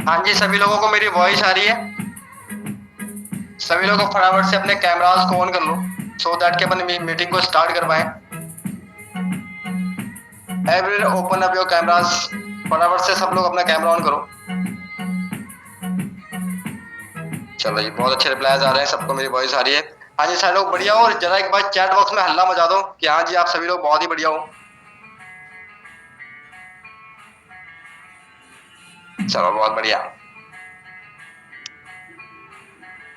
हाँ जी, सभी लोगों को मेरी वॉइस आ रही है? सभी लोग फटाफट से अपने कैमरास को ऑन कर लो सो दैट कि अपन मीटिंग को स्टार्ट कर पाए। Everyone open up your cameras. फटाफट से सब लोग अपना कैमरा ऑन करो। चलो जी, बहुत अच्छे रिप्लाईज आ रहे हैं, सबको मेरी वॉइस आ रही है। हाँ जी सारे लोग बढ़िया हो। जरा एक बार चैट बॉक्स में हल्ला मचा दो कि हाँ जी आप सभी लोग बहुत ही बढ़िया हो। चलो बहुत बढ़िया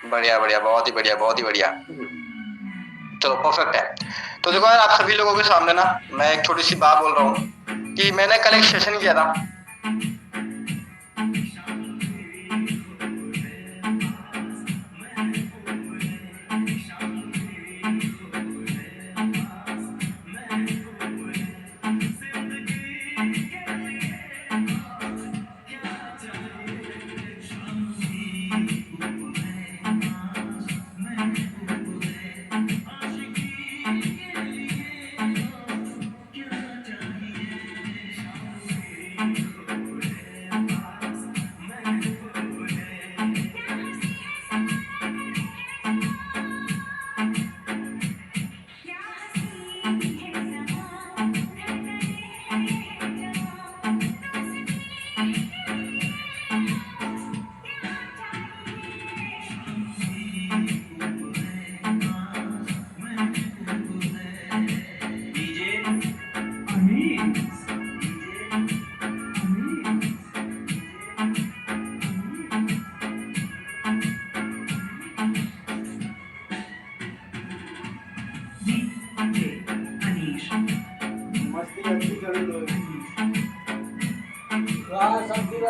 बढ़िया बढ़िया, बहुत ही बढ़िया बहुत ही बढ़िया। चलो परफेक्ट है। तो देखो यार, आप सभी लोगों के सामने ना मैं एक छोटी सी बात बोल रहा हूँ कि मैंने कल एक सेशन किया था।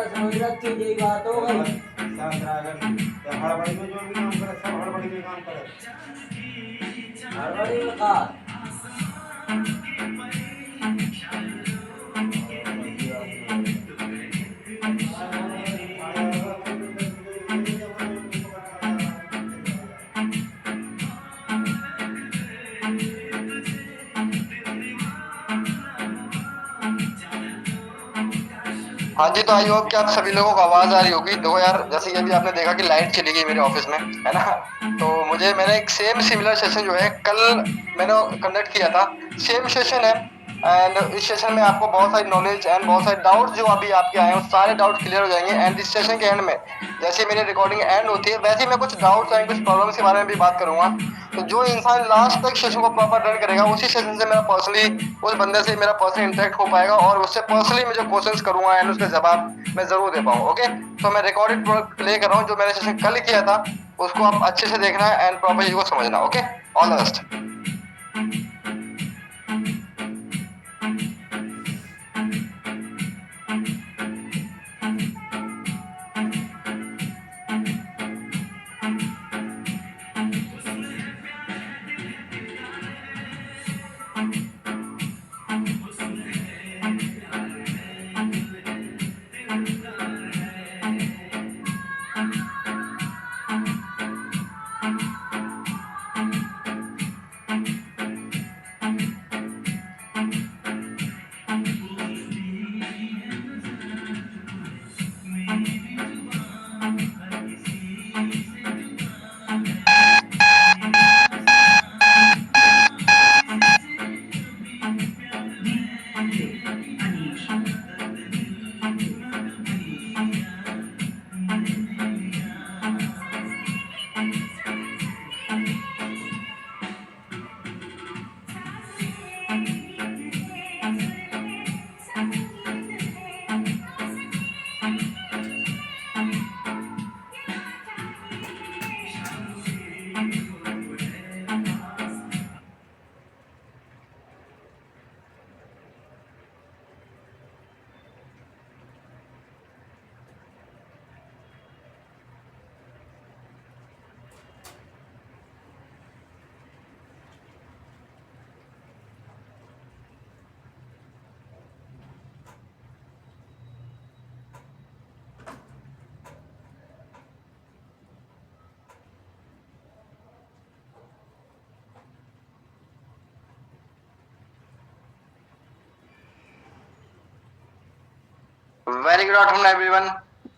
समझ रखी यही बात हो गई। हड़बड़ी में जो भी काम करे सब हड़बड़ी में काम करे। हड़बड़ी में का हाँ जी, तो आई होप कि आप सभी लोगों को आवाज आ रही होगी। देखो यार, जैसे कि अभी आपने देखा कि लाइट चली गई मेरे ऑफिस में, है ना। तो मैंने एक सेम सिमिलर सेशन जो है कल मैंने कंडक्ट किया था, सेम सेशन है। एंड इस सेशन में आपको बहुत सारी नॉलेज एंड बहुत सारे डाउट्स जो अभी आपके आए हैं, सारे डाउट्स क्लियर हो जाएंगे। एंड इस सेशन के एंड में जैसे मेरी रिकॉर्डिंग एंड होती है, वैसे ही मैं कुछ डाउट्स एंड कुछ प्रॉब्लम्स के बारे में भी बात करूंगा। तो जो इंसान लास्ट तक सेशन को प्रॉपर रन करेगा, उसी सेशन से मेरा पर्सनली उस बंदे से मेरा पर्सनली इंटरेक्ट हो पाएगा और उससे पर्सनली मैं जो क्वेश्चंस करूंगा एंड उसके जवाब मैं जरूर दे पाऊंगा। ओके, तो मैं रिकॉर्डेड प्ले कर रहा हूँ, जो मैंने सेशन कल किया था उसको आप अच्छे से देखना है एंड प्रॉपर चीज को समझना। Okay, all the best. Very good afternoon everyone.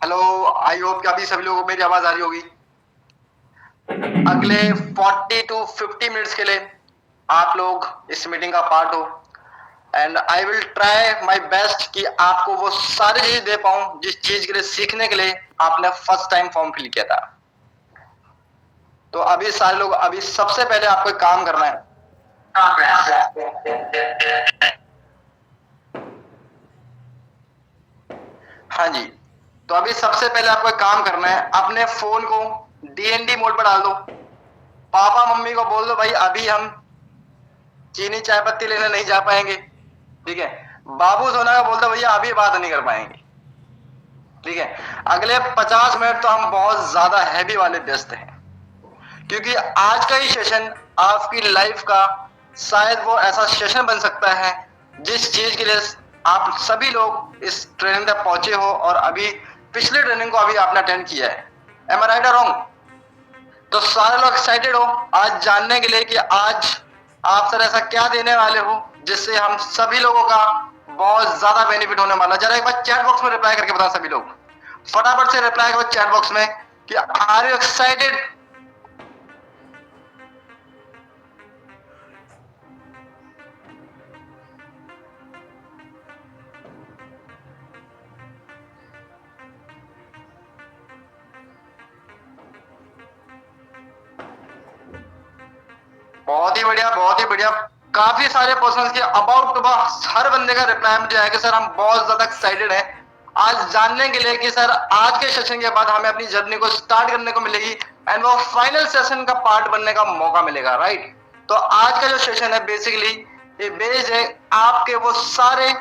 Hello, I hope कि अभी सभी लोगों को मेरी आवाज आ रही होगी। अगले 40 to 50 मिनट्स के लिए आप लोग इस मीटिंग का पार्ट हो and I will try my best कि आपको वो सारी चीज दे पाऊं जिस चीज के लिए सीखने के लिए आपने फर्स्ट टाइम फॉर्म फिल किया था। तो अभी सारे लोग, अभी सबसे पहले आपको एक काम करना है। हाँ जी, तो अभी सबसे पहले आपको एक काम करना है, अपने फोन को डीएनडी मोड पर डाल दो। पापा मम्मी को बोल दो भाई अभी हम चीनी चाय पत्ती लेने नहीं जा पाएंगे, ठीक है। बाबू सोना का बोल दो भैया अभी बात नहीं कर पाएंगे, ठीक है। अगले 50 मिनट तो हम बहुत ज्यादा हैवी वाले व्यस्त हैं, क्योंकि आज का ही सेशन आपकी लाइफ का शायद वो ऐसा सेशन बन सकता है जिस चीज के लिए आप सभी लोग इस ट्रेनिंग तक पहुंचे हो और अभी पिछले ट्रेनिंग को अभी आपने अटेंड किया है। एम आई राइट और रॉन्ग? तो सारे लोग एक्साइटेड हो आज जानने के लिए कि आज आप सर ऐसा क्या देने वाले हो जिससे हम सभी लोगों का बहुत ज्यादा बेनिफिट होने वाला। जरा एक बार चैट बॉक्स में रिप्लाई करके बता सभी लोग, फटाफट से रिप्लाई करो चैट बॉक्स में कि आर यू एक्साइटेड। बहुत ही बढ़िया, बहुत ही बढ़िया। काफी सारे पर्सन के अबाउट हर बंदे का रिप्लाई मुझे आया कि सर हम बहुत ज्यादा एक्साइटेड हैं आज जानने के लिए कि सर आज के सेशन के बाद हमें अपनी जर्नी को स्टार्ट करने को मिलेगी एंड वो फाइनल सेशन का पार्ट बनने का मौका मिलेगा, राइट। तो आज का जो सेशन है बेसिकली ये बेस्ड है आपके वो सारे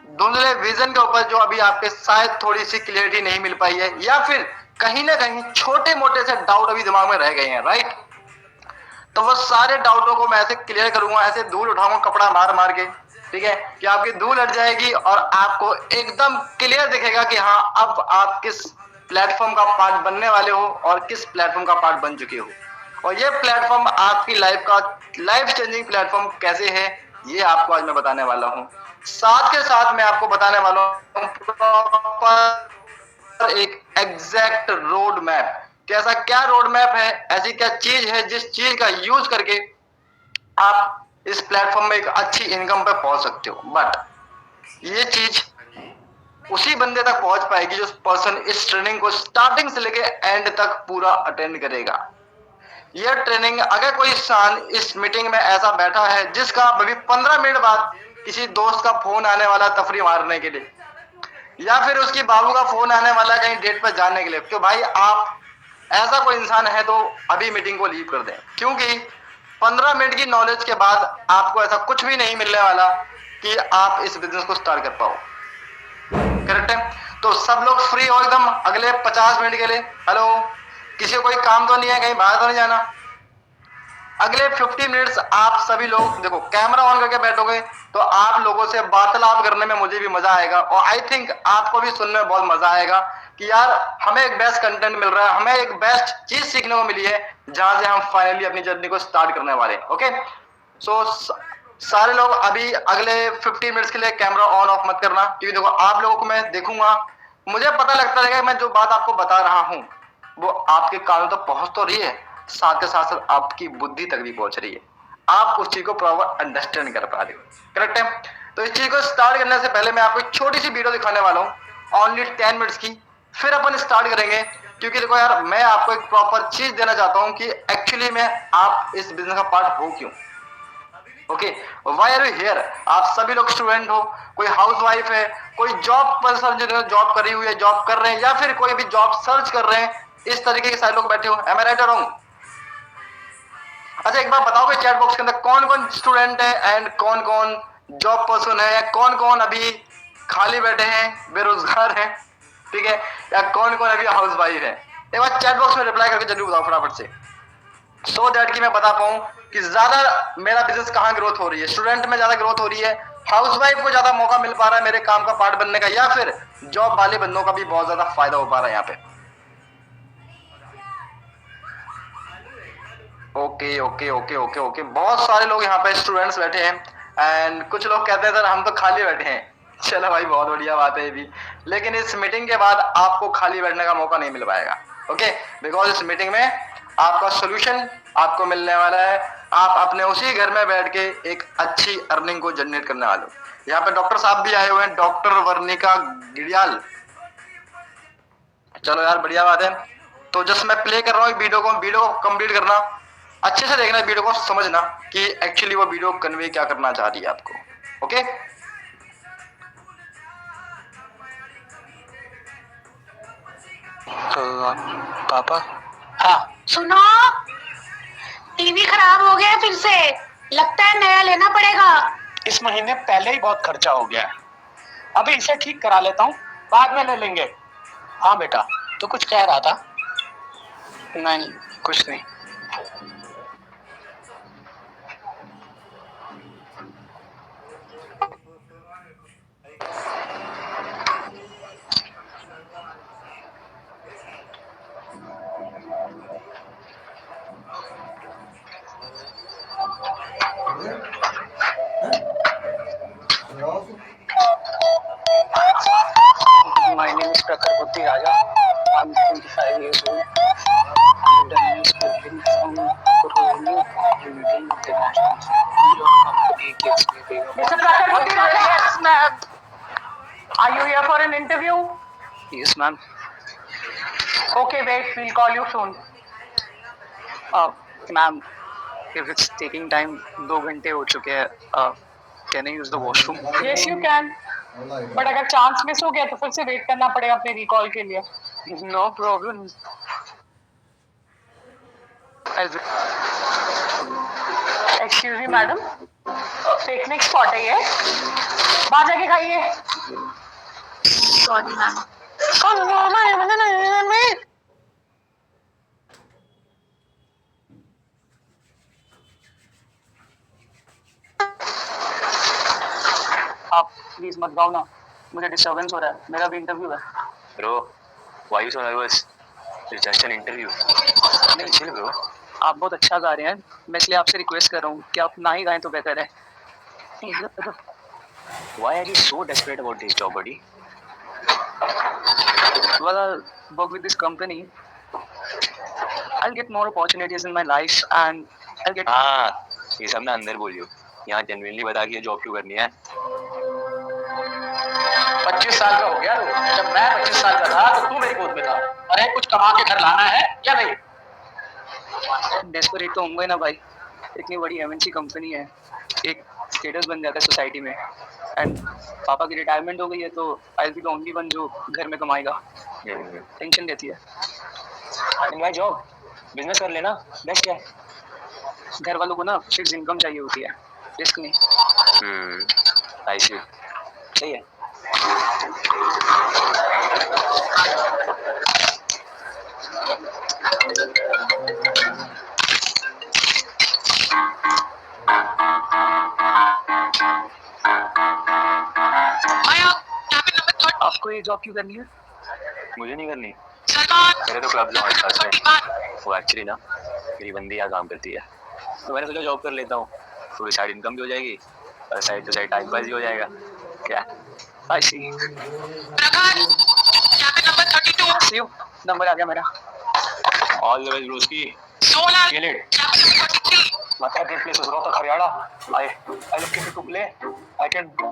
धुंधले विजन के ऊपर जो अभी आपके शायद थोड़ी सी क्लियरिटी नहीं मिल पाई है, या फिर कहीं ना कहीं छोटे मोटे से डाउट अभी दिमाग में रह गए हैं, राइट। तो वो सारे डाउटों को मैं ऐसे क्लियर करूंगा, ऐसे धूल उठाऊंगा कपड़ा मार मार के, ठीक है, कि आपकी धूल हट जाएगी और आपको एकदम क्लियर दिखेगा कि हाँ अब आप किस प्लेटफॉर्म का पार्ट बनने वाले हो और किस प्लेटफॉर्म का पार्ट बन चुके हो। और ये प्लेटफॉर्म आपकी लाइफ का लाइफ चेंजिंग प्लेटफॉर्म कैसे है, ये आपको आज मैं बताने वाला हूँ। साथ के साथ मैं आपको बताने वाला हूँ प्रॉपर एक एग्जैक्ट रोड मैप, कैसा क्या रोड मैप है, ऐसी क्या चीज है जिस चीज का यूज करके आप इस प्लेटफॉर्म में एक अच्छी इनकम पे पहुंच सकते हो। बट ये चीज उसी बंदे तक पहुंच पाएगी जो पर्सन इस ट्रेनिंग को स्टार्टिंग से लेके एंड तक पूरा अटेंड करेगा। यह ट्रेनिंग, अगर कोई इंसान इस मीटिंग में ऐसा बैठा है जिसका अभी 15 मिनट बाद किसी दोस्त का फोन आने वाला तफरी मारने के लिए, या फिर उसकी बाबू का फोन आने वाला कहीं डेट पर जाने के लिए, तो भाई आप ऐसा कोई इंसान है तो अभी मीटिंग को लीव कर दें, क्योंकि 15 मिनट की नॉलेज के बाद आपको ऐसा कुछ भी नहीं मिलने वाला कि आप इस बिजनेस को स्टार्ट कर पाओ। करेक्ट है? तो सब लोग फ्री हो एकदम अगले 50 मिनट के लिए? हेलो, किसी को कोई काम तो नहीं है, कहीं बाहर तो नहीं जाना? अगले 50 मिनट्स आप सभी लोग देखो, कैमरा ऑन करके बैठोगे तो आप लोगों से वार्तालाप करने में मुझे भी मजा आएगा, और आई थिंक आपको भी सुनने में बहुत मजा आएगा कि यार हमें एक बेस्ट कंटेंट मिल रहा है, हमें एक बेस्ट चीज सीखने को मिली है जहां से हम फाइनली अपनी जर्नी को स्टार्ट करने वाले हैं। ओके, सो सारे लोग अभी अगले 50 मिनट्स के लिए कैमरा ऑन ऑफ मत करना, क्योंकि देखो आप लोगों को मैं देखूंगा, मुझे पता लगता रहेगा मैं जो बात आपको बता रहा हूं वो आपके कानों तक पहुंच तो रही है, साथ के साथ साथ आपकी बुद्धि तक भी पहुंच रही है, आप उस चीज को प्रॉपर अंडरस्टैंड कर पा रहे हो। करेक्ट है? तो इस चीज को स्टार्ट करने से पहले मैं आपको एक छोटी सी वीडियो दिखाने वाला हूँ, ओनली 10 मिनट्स की, फिर अपन स्टार्ट करेंगे। क्योंकि देखो यार, मैं आपको एक प्रॉपर चीज देना चाहता हूँ कि एक्चुअली में आप इस बिजनेस का पार्ट हो क्यों। Okay, why are you here? आप सभी लोग स्टूडेंट हो, कोई हाउसवाइफ है, कोई जॉब पर्सन जो जॉब करी हुई है, जॉब कर रहे हैं, या फिर कोई भी जॉब सर्च कर रहे हैं, इस तरीके के सारे लोग बैठे हो। एम आई राइट और रॉन्ग? अच्छा, एक बार बताओगे चैट बॉक्स के अंदर कौन कौन स्टूडेंट है एंड कौन कौन जॉब पर्सन है, या कौन कौन अभी खाली बैठे हैं, बेरोजगार हैं, ठीक है, या कौन कौन अभी हाउस वाइफ है? एक बार चैट बॉक्स में रिप्लाई करके जरूर बताओ फटाफट से, सो दैट कि मैं बता पाऊं कि ज्यादा मेरा बिजनेस कहाँ ग्रोथ हो रही है। स्टूडेंट में ज्यादा ग्रोथ हो रही है, हाउसवाइफ को ज्यादा मौका मिल पा रहा है मेरे काम का पार्ट बनने का, या फिर जॉब वाले बंदों का भी बहुत ज्यादा फायदा हो पा रहा है यहाँ पे। Okay okay okay okay okay, बहुत सारे लोग यहाँ पे स्टूडेंट्स बैठे हैं, एंड कुछ लोग कहते हैं सर हम तो खाली बैठे हैं। चलो भाई, बहुत बढ़िया बात है ये भी, लेकिन इस मीटिंग के बाद आपको खाली बैठने का मौका नहीं मिल पाएगा। ओके, बिकॉज इस मीटिंग में आपका सोल्यूशन आपको मिलने वाला है, आप अपने उसी घर में बैठ के एक अच्छी अर्निंग को जनरेट करने वाले हो। यहाँ पे डॉक्टर साहब भी आए हुए हैं, डॉक्टर वर्णिका गिडियाल। चलो यार, बढ़िया बात है। तो जस्ट मैं प्ले कर रहा हूँ वीडियो को कंप्लीट करना, अच्छे से देखना वीडियो को, समझना कि एक्चुअली वो वीडियो कन्वे क्या करना चाह रही है आपको। ओके, तो पापा, हाँ सुनो, टीवी खराब हो गया फिर से, लगता है नया लेना पड़ेगा। इस महीने पहले ही बहुत खर्चा हो गया है, अभी इसे ठीक करा लेता हूँ, बाद में ले लेंगे। हाँ बेटा, तो कुछ कह रहा था? नहीं, कुछ नहीं। My name is Prakhar Buddhi Raja. I'm 25 years old. I'm done schooling from Purvani Unity International. Your company gives me the Mr. Prakhar Buddhi Raja. Yes, ma'am. Are you here for an interview? Yes, ma'am. Okay, wait, we'll call you soon. Ma'am, if it's taking time, 2 घंटे हो चुके हैं. Can I use the washroom? Yes, you can. But अगर chance miss हो गया तो फिर से वेट करना पड़ेगा अपने रिकॉल के लिए। No problem. Excuse me madam, picnic spot है ये, बाहर जाके खाइए। Sorry ma'am. आप प्लीज मत गाओ ना, मुझे डिस्टर्बेंस हो रहा है, मेरा भी इंटरव्यू है। Bro, why you so nervous? It's just an interview. नहीं Chill, bro. आप बहुत अच्छा गा रहे हैं, मैं इसलिए आपसे रिक्वेस्ट कर रहा हूँ कि आप ना ही गाएं तो बेहतर है। Why are you so desperate about this job, buddy? Well, I'll work with this company. I'll get more opportunities in my life and I'll get. हाँ, ये सब ना अंदर बोलियो। यहाँ genuinely बता कि ये जॉब क्यों करनी है। 25 साल का हो गया तू। जब मैं 25 साल का था तो तू मेरी गोद में था। अरे कुछ कमा के घर लाना है या नहीं? डेस्परेट तो होंगे ही ना भाई, इतनी बड़ी एमएनसी कंपनी है, एक स्टेटस बन जाता है सोसाइटी में, एंड पापा की रिटायरमेंट हो गई है तो I will be the only one जो घर में कमाएगा। टेंशन रहती है। In my job, business कर लेना, बेस्ट है। घर वालों को ना फिक्स इनकम चाहिए होती है, रिस्क नहीं। I see. सही है। आपको ये जॉब क्यों करनी है? मुझे नहीं करनी। मेरे तो क्लब लॉन्च पास है। वो एक्चुअली ना मेरी बंदी यहाँ काम करती है, तो मैंने सोचा जॉब कर लेता हूँ, थोड़ी साइड इनकम भी हो जाएगी और side to side time pass भी हो जाएगा। क्या? आई सी। सी यू, नंबर आ गया मेरा। All the best broski. Kill it. My favorite place is Rohtak, Haryana. I look into to play. I can do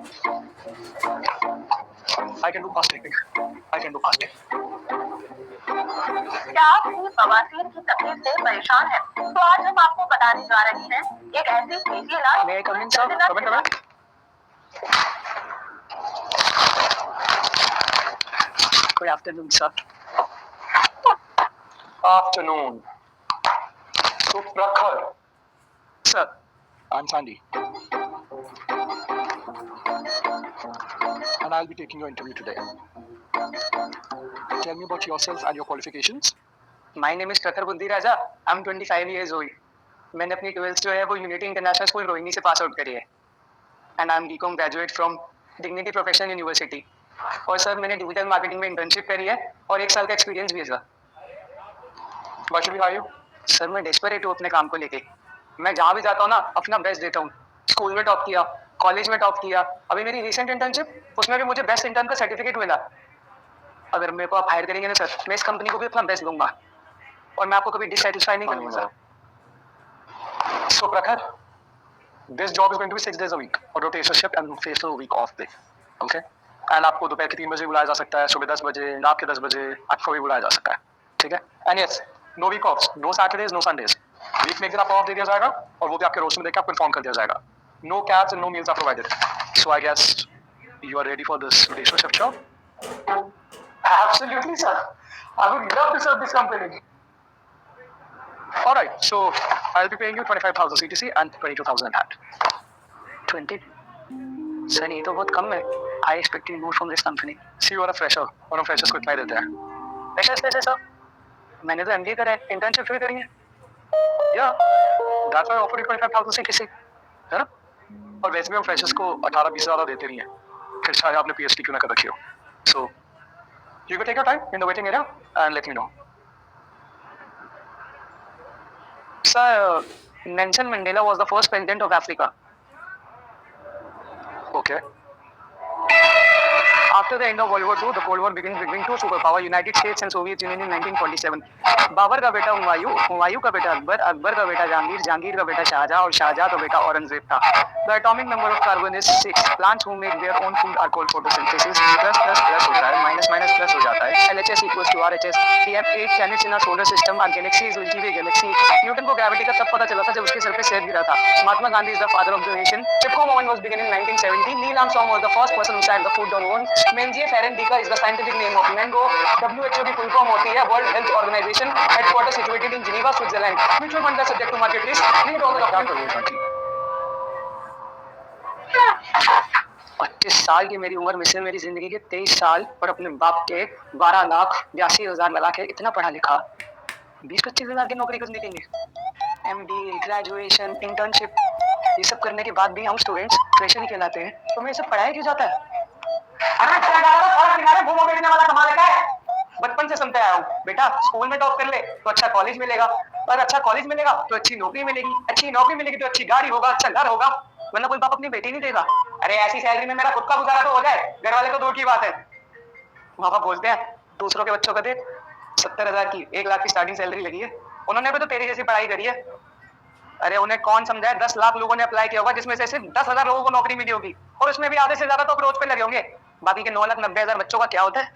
fasting. I can do fasting. क्या आप भी बवासीर की तकलीफ से परेशान हैं? तो आज हम आपको बताने जा रहे हैं एक ऐसी तेजी इलाज। May I come in, sir? Come in. Good afternoon, sir. Afternoon. So Prakhar. Sir, I'm Sandy. And I'll be taking your interview today. Tell me about yourself and your qualifications. my name is Prakhar Buddhi Raja. I'm 25 years old. मैंने अपनी 12th जो है वो unity international school Rohini से पास out करी है, and I am BCom graduate from Dignity Professional University. और sir मैंने डिजिटल मार्केटिंग में इंटर्नशिप करी है और 1 साल का एक्सपीरियंस भी है sir. Why should we hire you? Sir मैं डेस्परेट हूँ अपने काम को लेके, मैं जहाँ भी जाता हूँ ना अपना बेस्ट देता हूँ। स्कूल में टॉप किया, कॉलेज में टॉप किया, अभी मेरी रिसेंट इंटर्नशिप उसमें भी मुझे बेस्ट इंटर्न का सर्टिफिकेट मिला। अगर मेरे को आप हायर करेंगे ना सर, मैं इस कंपनी को भी अपना बेस्ट दूंगा और मैं आपको कभी डिससेटिस्फाई नहीं करूँगा sir. So Prakhar, this job is going to be 6 days a week, or rotation shift and face a week off day. Okay? And आपको दोपहर के 3 बजे बुलाया जा सकता है, सुबह 10 बजे, रात के 10 बजे आपको भी बुलाया जा सकता है, ठीक है? And yes, no week offs, no Saturdays, no Sundays. Week में एक दिन आपको ऑफ दे दिया जाएगा और वो भी आपके रोस्टर में देकर आपको इन्फॉर्म कर दिया जाएगा। No cabs and no meals are provided. So I guess you are ready for this rotation shift job? Absolutely, sir. I would love to serve this company. All right, so I'll be paying you 25,000 CTC and 22,000 in hand. 20? Sir ये तो बहुत कम है। I expected more from this company. See, you are a fresher. और हम freshers को इतना ही देते हैं। फ्रेशर्स कैसे सर? मैंने तो एमबीए करा है, इंटर्नशिप भी करी है। Yeah, that's why I offered you 25,000 CTC. है ना? और वैसे भी हम freshers को 18-20 ज़्यादा देते नहीं हैं। फिर चाहे आपने PhD क्यों ना कर रखी हो। So, you can take your time in the waiting area and let me know. Sir, Nelson Mandela was the first president of Africa. Okay. After the end of World War II, the Cold War began between two superpower, United States and Soviet Union in 1947. Babar का बेटा हुमायूं, हुमायूं का बेटा अकबर, अकबर का बेटा जहांगीर, जहांगीर का बेटा शाहजहां और शाहजहां का बेटा औरंगजेब था। The atomic number of carbon is 6. Plants who make their own food are called photosynthesis. Plus plus plus होता है, minus minus plus हो जाता है। LHS equals to RHS. We have 8 planets in our solar system. Our galaxy is Milky Way galaxy. Newton को gravity का तब पता चला था जब उसके सर पे सेब गिरा था। Mahatma Gandhi is the father of the nation. Chipko movement was begun in 1970. Neil Armstrong was the first person who sat the foot on moon. Menzies Ferentica is the scientific name of mango. WHO की full form होती है World Health Organization. Headquarters situated in Geneva, Switzerland. Mutual funds are subject to market risk. Read all the documents. 25 साल की मेरी उम्र में से मेरी जिंदगी के 23 साल और अपने बाप के 12,82,000 लगा के इतना पढ़ा लिखा 20-25 हजार की नौकरी करने के लिए MBA, ग्रेजुएशन, इंटर्नशिप ये सब करने के बाद भी हम स्टूडेंट्स फ्रेशर ही कहलाते हैं। तो मैं ये सब पढ़ाया क्यों जाता है? अरे चला जा रहा था किनारे घूमो बेचने वाला कमा लेता है। बचपन से सुनते आया हूँ बेटा स्कूल में टॉप कर ले तो अच्छा कॉलेज मिलेगा, और अच्छा कॉलेज मिलेगा तो अच्छी नौकरी मिलेगी, अच्छी नौकरी मिलेगी तो अच्छी गाड़ी होगा, अच्छा घर होगा, वरना कोई बाप अपनी बेटी नहीं देगा। अरे ऐसी सैलरी में मेरा खुद का गुजारा तो हो जाए, घर वाले तो दूर की बात है। माँ बाप बोलते हैं दूसरों के बच्चों का देख 70,000 की 1 लाख की स्टार्टिंग सैलरी लगी है, उन्होंने भी तो तेरी जैसी पढ़ाई करी है। अरे उन्हें कौन समझाए 10 लाख लोगों ने अप्लाई किया होगा जिसमें से सिर्फ 10,000 लोगों को नौकरी मिली होगी, और उसमें भी आधे से ज्यादा तो अप्रोच पे लगे होंगे। बाकी के 9,90,000 बच्चों का क्या होता है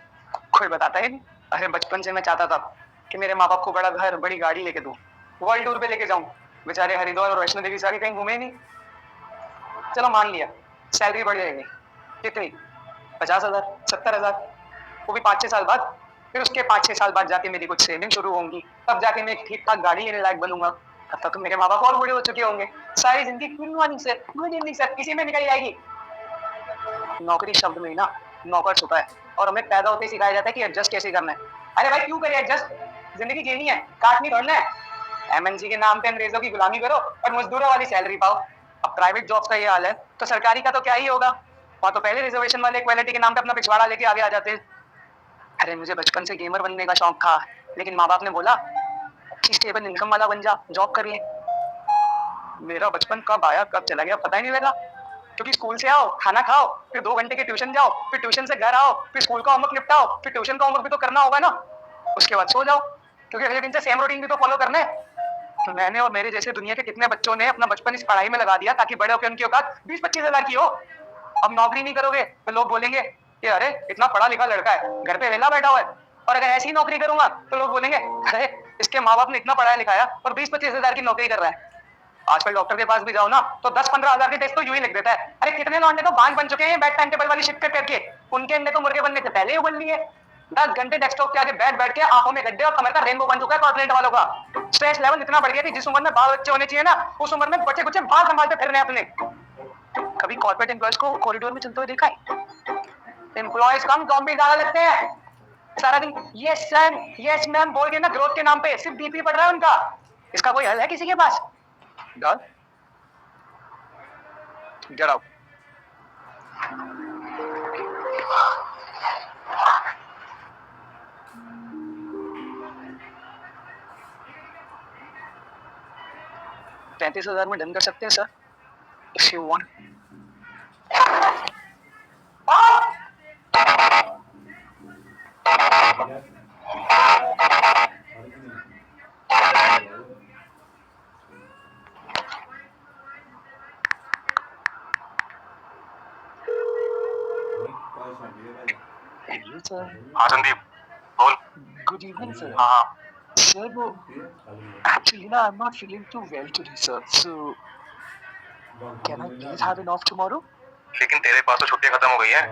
कोई बताता ही नहीं। अरे बचपन से मैं चाहता था कि मेरे माँ बाप को बड़ा घर बड़ी गाड़ी लेके दूं, वर्ल्ड टूर पे लेके जाऊं, बेचारे हरिद्वार और वैष्णो देवी सारी कहीं घूमे नहीं। चलो मान लिया सैलरी बढ़ जाएगी, कितनी 50,000 70,000, वो भी 5-6 साल बाद। फिर उसके 5-6 साल बाद जाके मेरी कुछ सेविंग शुरू होंगी, तब जाके मैं ठीक ठाक गाड़ी लेने लायक बनूंगा। तब तक तो मेरे माँ बाप और बूढ़े हो चुके होंगे। सारी जिंदगी good morning sir, good evening sir इसी में निकल जाएगी। नौकरी शब्द में ही ना नौकर छुपा है, और हमें पैदा होते ही सिखाया जाता है कि एडजस्ट कैसे करना है। अरे भाई क्यों करे एडजस्ट, जिंदगी जीनी है, काटनी थोड़ना है। MNC के नाम पे अंग्रेजों की गुलामी करो और मजदूरों वाली सैलरी पाओ। अब प्राइवेट जॉब्स का ये हाल है तो सरकारी का तो क्या ही होगा, वहाँ तो पहले रिजर्वेशन वाले इक्वालिटी के नाम पे अपना पिछवाड़ा लेके आगे आ जाते हैं। अरे मुझे बचपन से गेमर बनने का शौक था, लेकिन माँ बाप ने बोला अच्छी स्टेबल इनकम वाला बन जा, जॉब कर ले। मेरा बचपन कब आया कब चला गया पता ही नहीं लगा, क्योंकि स्कूल से आओ, खाना खाओ, फिर 2 घंटे के ट्यूशन जाओ, फिर ट्यूशन से घर आओ, फिर स्कूल का होमवर्क निपटाओ, फिर ट्यूशन का होमवर्क भी तो करना होगा ना, उसके बाद सो जाओ, क्योंकि अगले दिन से सेम रूटीन भी तो फॉलो करना है। तो मैंने और मेरे जैसे दुनिया के कितने बच्चों ने अपना बचपन इस पढ़ाई में लगा दिया ताकि बड़े होकर उनकी औकात 20-25 हजार की हो। अब नौकरी नहीं करोगे तो लोग बोलेंगे कि अरे इतना पढ़ा लिखा लड़का है घर पे वेला बैठा हुआ है, और अगर ऐसी नौकरी करूंगा तो लोग बोलेंगे अरे इसके माँ बाप ने इतना पढ़ाया लिखाया और 20-25 हजार की नौकरी कर रहा है। आजकल डॉक्टर के पास भी जाओ ना तो 10-15 हजार के टेस्ट तो यूं ही लिख देता है। अरे कितने लौंडे तो बांझ बन चुके हैं बेड टाइम टेबल वाली शिफ्ट करके, उनके अंडे तो मुर्गे बनने से पहले ही उबल लिए। 10 घंटे डेस्कटॉप के आगे बैठ के आंखों में गड्ढे और कमर का रेनबो बन चुका है कॉर्पोरेट वालों का। स्ट्रेस लेवल इतना बढ़ गया कि जिस उम्र में बाल बच्चे होने चाहिए ना उस उम्र में बच्चे कुछ बाल संभालते फिर रहे अपने। कभी कॉर्पोरेट एम्प्लॉयज को कॉरिडोर में चलते हुए देखा है? एम्प्लॉयज कम जॉम्बी ज्यादा लगते हैं, सारा दिन यस सर यस मैम बोल के ना ग्रोथ के नाम पे सिर्फ बीपी बढ़ रहा है उनका। इसका कोई हल है किसी के पास? Done get out. $35,000 में डन कर सकते हैं सर, इफ यू वांट। हाँ संदीप बोल। Good evening sir. हाँ सर वो एक्चुअली ना I am not feeling too well today sir, so can I please have an off tomorrow? लेकिन तेरे पास तो छुट्टियां खत्म हो गई हैं,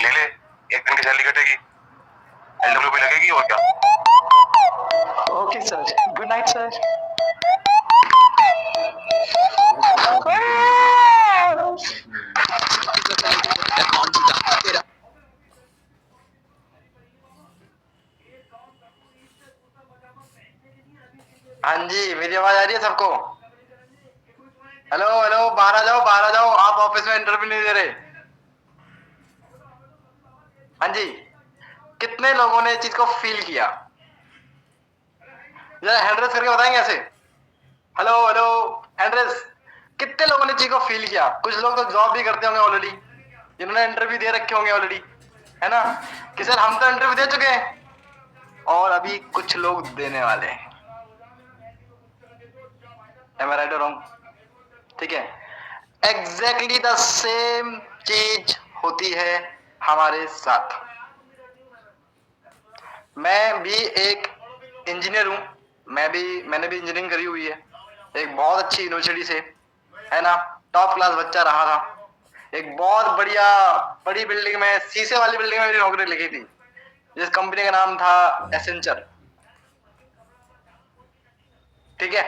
ले ले, एक दिन की सैलरी कटेगी, LWP लगेगी और क्या। Okay sir, good night sir. हाँ जी मेरी आवाज आ रही है सबको? हेलो हेलो बाहर आ जाओ, आप ऑफिस में इंटरव्यू नहीं दे रहे? हाँ जी कितने लोगों ने इस चीज को फील किया? जरा हैंड रेस करके बताएंगे ऐसे। हेलो हेलो हैंड रेस, कितने लोगों ने इस चीज को फील किया? कुछ लोग तो जॉब भी करते होंगे ऑलरेडी, जिन्होंने इंटरव्यू दे रखे होंगे ऑलरेडी, है ना? कि सर हम तो इंटरव्यू दे चुके हैं और अभी कुछ लोग देने वाले हैं। Am I right or wrong? ठीक है, एग्जैक्टली द सेम चीज होती है हमारे साथ। मैं भी एक इंजीनियर हूं, मैंने भी इंजीनियरिंग करी हुई है, एक बहुत अच्छी यूनिवर्सिटी से, है ना? टॉप क्लास बच्चा रहा था, एक बहुत बढ़िया बड़ी बिल्डिंग में, शीशे वाली बिल्डिंग में मेरी नौकरी लगी थी, जिस कंपनी का नाम था एसेंचर। ठीक है,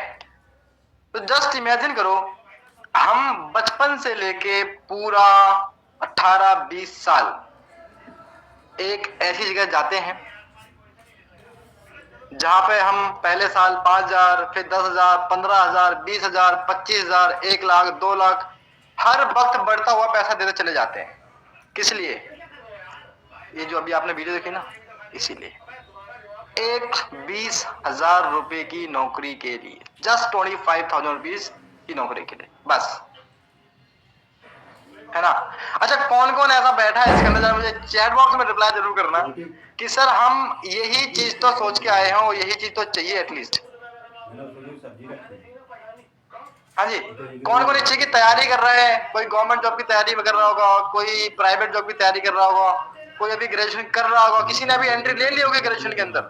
तो जस्ट इमेजिन करो हम बचपन से लेके पूरा 18-20 साल एक ऐसी जगह जाते हैं जहां पे हम पहले साल 5,000, फिर 10,000, 15,000, 20,000, 25,000, 1 लाख, 2 लाख हर वक्त बढ़ता हुआ पैसा देते चले जाते हैं। किस लिए? ये जो अभी आपने वीडियो देखी ना, इसीलिए। एक 20,000 रुपए की नौकरी के लिए, जस्ट 25,000 रुपीज की नौकरी के लिए, बस, है ना। अच्छा, कौन कौन ऐसा बैठा है इसके अंदर, जरा मुझे चैट बॉक्स में रिप्लाई जरूर करना कि सर हम यही चीज तो सोच के आए हैं और यही चीज तो चाहिए एटलीस्ट। हाँ जी, कौन कौन इस चीज की तैयारी कर रहे हैं? कोई गवर्नमेंट जॉब की तैयारी कर रहा होगा, कोई प्राइवेट जॉब की तैयारी कर रहा होगा, कोई अभी ग्रेजुएशन कर रहा होगा, किसी ने अभी एंट्री ले ली होगी ग्रेजुएशन के अंदर।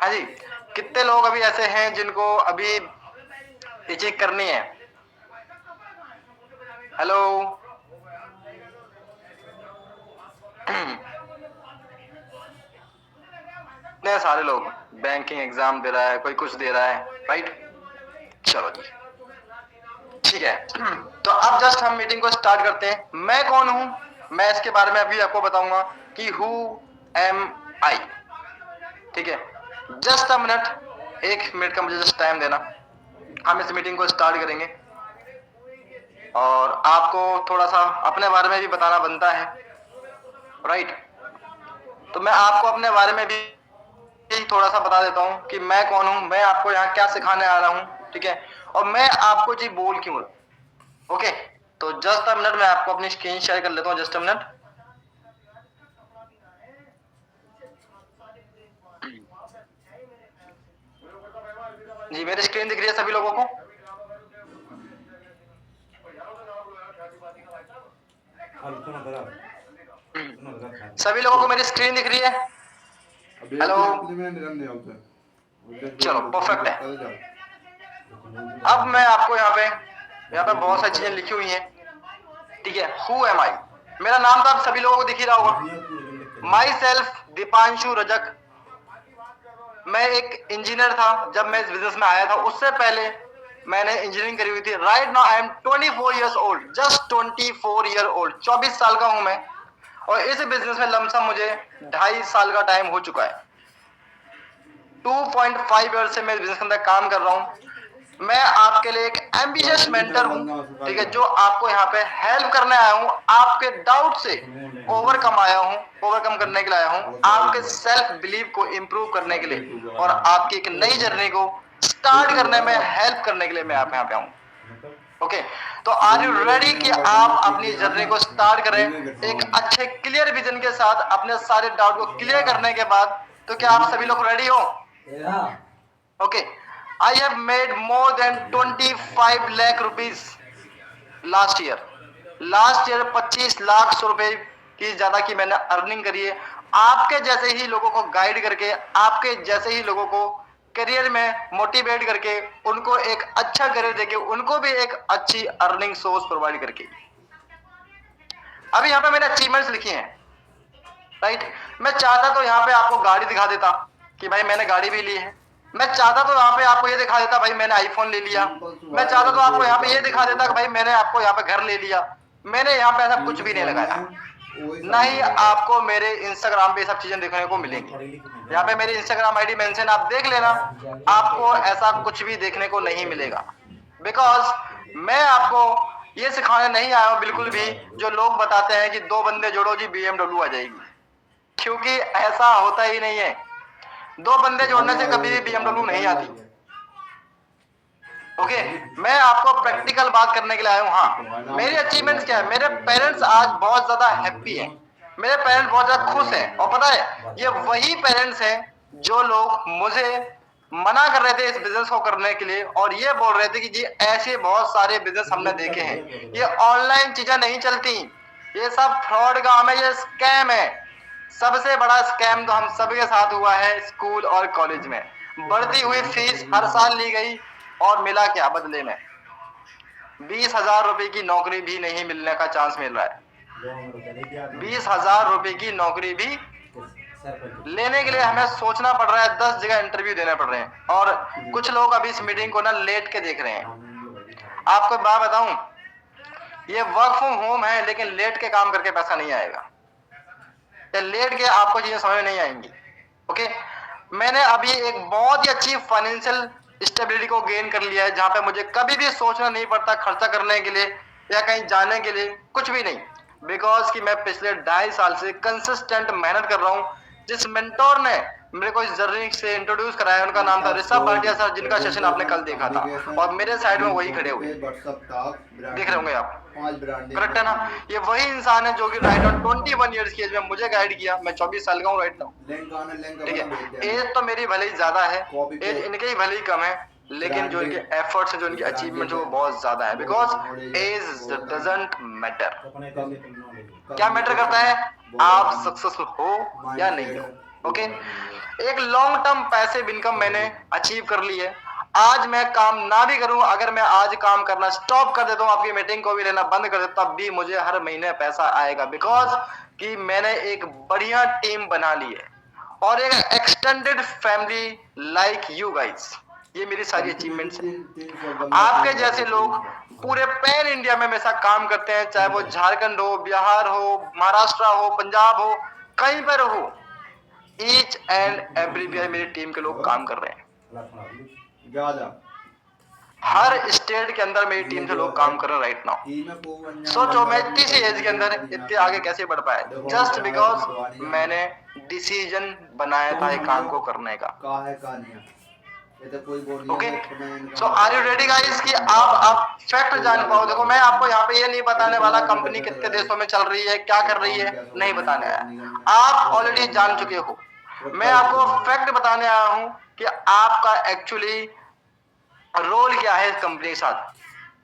हाँ जी, कितने लोग अभी ऐसे हैं जिनको अभी ये चीज करनी है? हेलो, इतने सारे लोग बैंकिंग एग्जाम दे रहा है, कोई कुछ दे रहा है, राइट। चलो जी, ठीक है। तो अब जस्ट हम मीटिंग को स्टार्ट करते हैं। मैं कौन हूं, मैं इसके बारे में अभी आपको बताऊंगा कि हु एम आई। ठीक है, जस्ट अ मिनट, 1 मिनट का मुझे जस्ट टाइम देना, हम इस मीटिंग को स्टार्ट करेंगे और आपको थोड़ा सा अपने बारे में भी बताना बनता है, राइट। तो मैं आपको अपने बारे में भी थोड़ा सा बता देता हूं कि मैं कौन हूं, मैं आपको यहाँ क्या सिखाने आ रहा हूं, ठीक है, और मैं आपको जी बोल क्यों रहा। ओके, तो जस्ट अ मिनट, मैं आपको अपनी स्क्रीन शेयर कर लेता हूं, जस्ट अ मिनट। जी, मेरी स्क्रीन दिख रही है सभी लोगों को? सभी लोगों को मेरी स्क्रीन दिख रही है? हेलो, चलो परफेक्ट है। अब मैं आपको यहाँ पे बहुत सारी चीजें लिखी हुई हैं, ठीक है। हु एम आई, मेरा नाम तो आप सभी लोगों को दिख ही रहा होगा। My self Deepanshu Rajak. मैं एक इंजीनियर था जब मैं इस बिजनेस में आया था, उससे पहले मैंने इंजीनियरिंग करी हुई थी। Right now I am 24 years old, just 24 year old, 24 साल का हूं मैं, और इस बिजनेस में लमसम मुझे 2.5 साल का टाइम हो चुका है। 2.5 ईयर से मैं इस बिजनेस के अंदर काम कर रहा हूं। मैं आपके लिए एक एम्बिशियस मेंटर हूं, ठीक है, जो आपको यहाँ पे हेल्प करने आया हूं, आपके डाउट से ओवरकम करने के लिए आया हूं, आपके सेल्फ बिलीव को इंप्रूव करने के लिए और आपकी एक नई जर्नी को स्टार्ट करने में हेल्प करने के लिए मैं आप यहाँ पे आऊं। ओके, तो आर यू रेडी कि आप अपनी जर्नी को स्टार्ट करें एक अच्छे क्लियर विजन के साथ, अपने सारे डाउट को क्लियर करने के बाद? तो क्या आप सभी लोग रेडी हो? Okay, I have made more than 25 lakh rupees last year. Last year 25 lakh रुपए की ज्यादा की मैंने अर्निंग करी है, आपके जैसे ही लोगों को गाइड करके, आपके जैसे ही लोगों को करियर में मोटिवेट करके, उनको एक अच्छा करियर देके, उनको भी एक अच्छी अर्निंग सोर्स प्रोवाइड करके। अभी यहाँ पे मैंने अचीवमेंट्स लिखी हैं, राइट। मैं चाहता तो यहाँ पे आपको गाड़ी दिखा देता कि भाई मैंने गाड़ी भी ली है, मैं चाहता तो यहाँ पे आपको ये दिखा देता भाई मैंने आईफोन ले लिया, मैं चाहता तो आपको यहाँ पे ये दिखा देता कि भाई मैंने आपको यहाँ पे घर ले लिया। मैंने यहाँ पे ऐसा कुछ भी नहीं लगाया, ना ही आपको मेरे इंस्टाग्राम पे सब चीजें देखने को मिलेंगी। यहाँ पे मेरी इंस्टाग्राम आईडी मेंशन आप देख लेना, आपको ऐसा कुछ भी देखने को नहीं मिलेगा, बिकॉज मैं आपको ये सिखाने नहीं आया हूँ बिल्कुल भी जो लोग बताते हैं कि 2 बंदे जोड़ो जी BMW आ जाएगी, क्योंकि ऐसा होता ही नहीं है। 2 बंदे जोड़ने से कभी भी BMW नहीं आती। ओके, मैं आपको प्रैक्टिकल बात करने के लिए आया हूँ। हाँ, मेरी अचीवमेंट्स क्या है, मेरे पेरेंट्स आज बहुत ज्यादा हैप्पी हैं, मेरे पेरेंट्स बहुत ज्यादा खुश हैं, और पता है ये वही पेरेंट्स हैं जो लोग मुझे मना कर रहे थे इस बिजनेस को करने के लिए, और ये बोल रहे थे कि जी ऐसे बहुत सारे बिजनेस हमने देखे हैं, ये ऑनलाइन चीजें नहीं चलती, ये सब फ्रॉड काम है, ये स्कैम है। सबसे बड़ा स्कैम तो हम सबके साथ हुआ है स्कूल और कॉलेज में। बढ़ती हुई फीस हर साल ली गई और मिला क्या बदले में? 20,000 रुपए की नौकरी भी नहीं मिलने का चांस मिल रहा है। 20,000 रुपए की नौकरी भी लेने के लिए हमें सोचना पड़ रहा है, 10 जगह इंटरव्यू देने पड़ रहे हैं, और कुछ लोग अभी इस मीटिंग को ना लेट के देख रहे हैं। आपको बात बताऊं, ये वर्क फ्रॉम होम है, लेकिन लेट के काम करके पैसा नहीं आएगा, या लेट के आपको चीजें समझ में नहीं आएंगी। ओके, मैंने अभी एक बहुत ही अच्छी फाइनेंशियल स्टेबिलिटी को गेन कर लिया है, जहां पे मुझे कभी भी सोचना नहीं पड़ता खर्चा करने के लिए या कहीं जाने के लिए, कुछ भी नहीं, बिकॉज कि मैं पिछले 2.5 साल से कंसिस्टेंट मेहनत कर रहा हूँ। जिस मेंटोर ने मेरे को इस जर्नी से इंट्रोड्यूस कराया, उनका नाम था ऋषभ भाटिया सर, जिनका सेशन आपने कल देखा था, और मेरे साइड में वही खड़े हुए देख रहे होंगे आप, करेक्ट है ना? ये वही इंसान है जो कि राइट ऑन 21 ईयर्स की एज में मुझे गाइड किया। मैं 24 साल का हूँ राइट नाउ, ठीक है। एज तो मेरी भले ही ज्यादा है, एज इनके ही भले ही कम है, लेकिन जो इनके एफर्ट्स है, जो इनकी अचीवमेंट है, वो बहुत ज्यादा है, बिकॉज एज डजंट मैटर। क्या मैटर करता है? आप सक्सेसफुल हो या नहीं हो। ओके, एक लॉन्ग टर्म पैसिव इनकम मैंने अचीव कर ली है। आज मैं काम ना भी करूं, अगर मैं आज काम करना स्टॉप कर देता हूं, आपकी मीटिंग को भी लेना बंद कर देता, तब भी मुझे हर महीने पैसा आएगा, बिकॉज कि मैंने एक बढ़िया टीम बना ली है और एक extended family like you guys. ये मेरी सारी अचीवमेंट्स हैं। आपके जैसे लोग पूरे पैन इंडिया में मेरे साथ काम करते हैं, चाहे वो झारखंड हो, बिहार हो, महाराष्ट्र हो, पंजाब हो, कहीं पर हो, ईच एंड एवरीवेयर मेरी टीम के लोग काम कर रहे हैं। हर स्टेट के अंदर मेरी टीम से लोग काम कर रहे हैं राइट नाउ। सोचो मैं किसी एज के अंदर इतने आगे कैसे बढ़ पाया, जस्ट बिकॉज मैंने डिसीजन बनाया था एक काम को करने का। Okay, so are you ready guys कि आप फैक्ट जान पाओ। देखो, मैं आपको यहाँ पे ये नहीं बताने वाला कंपनी कितने देशों में चल रही है, क्या कर रही है, नहीं बताने आया, आप ऑलरेडी जान चुके हो। मैं आपको फैक्ट बताने आया हूँ कि आपका एक्चुअली रोल क्या है इस कंपनी के साथ,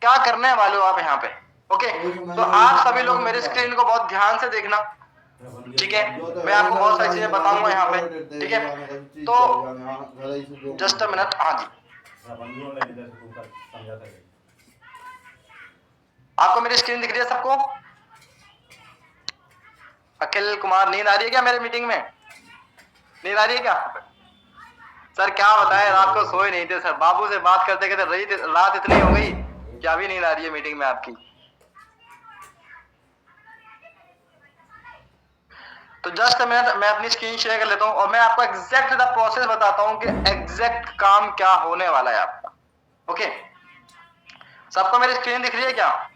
क्या करने वाले हो आप यहाँ पे। ओके, तो आप सभी लोग मेरे स्क्रीन को बहुत ध्यान से देखना, ठीक है। मैं आपको बहुत सारी चीजें बताऊंगा यहाँ पे, ठीक है। तो जस्ट अ मिनट, हाँ जी, आपको मेरी स्क्रीन दिख रही है सबको? अखिल कुमार, नींद आ रही है क्या मेरे मीटिंग में? नींद आ रही है क्या? सर क्या बताएं, रात को सोए नहीं थे सर, बाबू से बात करते करते रात इतनी हो गई कि अभी नींद आ रही है मीटिंग में आपकी। तो जस्ट मिनट, मैं अपनी स्क्रीन शेयर कर लेता हूं और मैं आपको एग्जैक्ट द प्रोसेस बताता हूं कि एग्जैक्ट काम क्या होने वाला है आपका। ओके, सबको मेरी स्क्रीन दिख रही है क्या?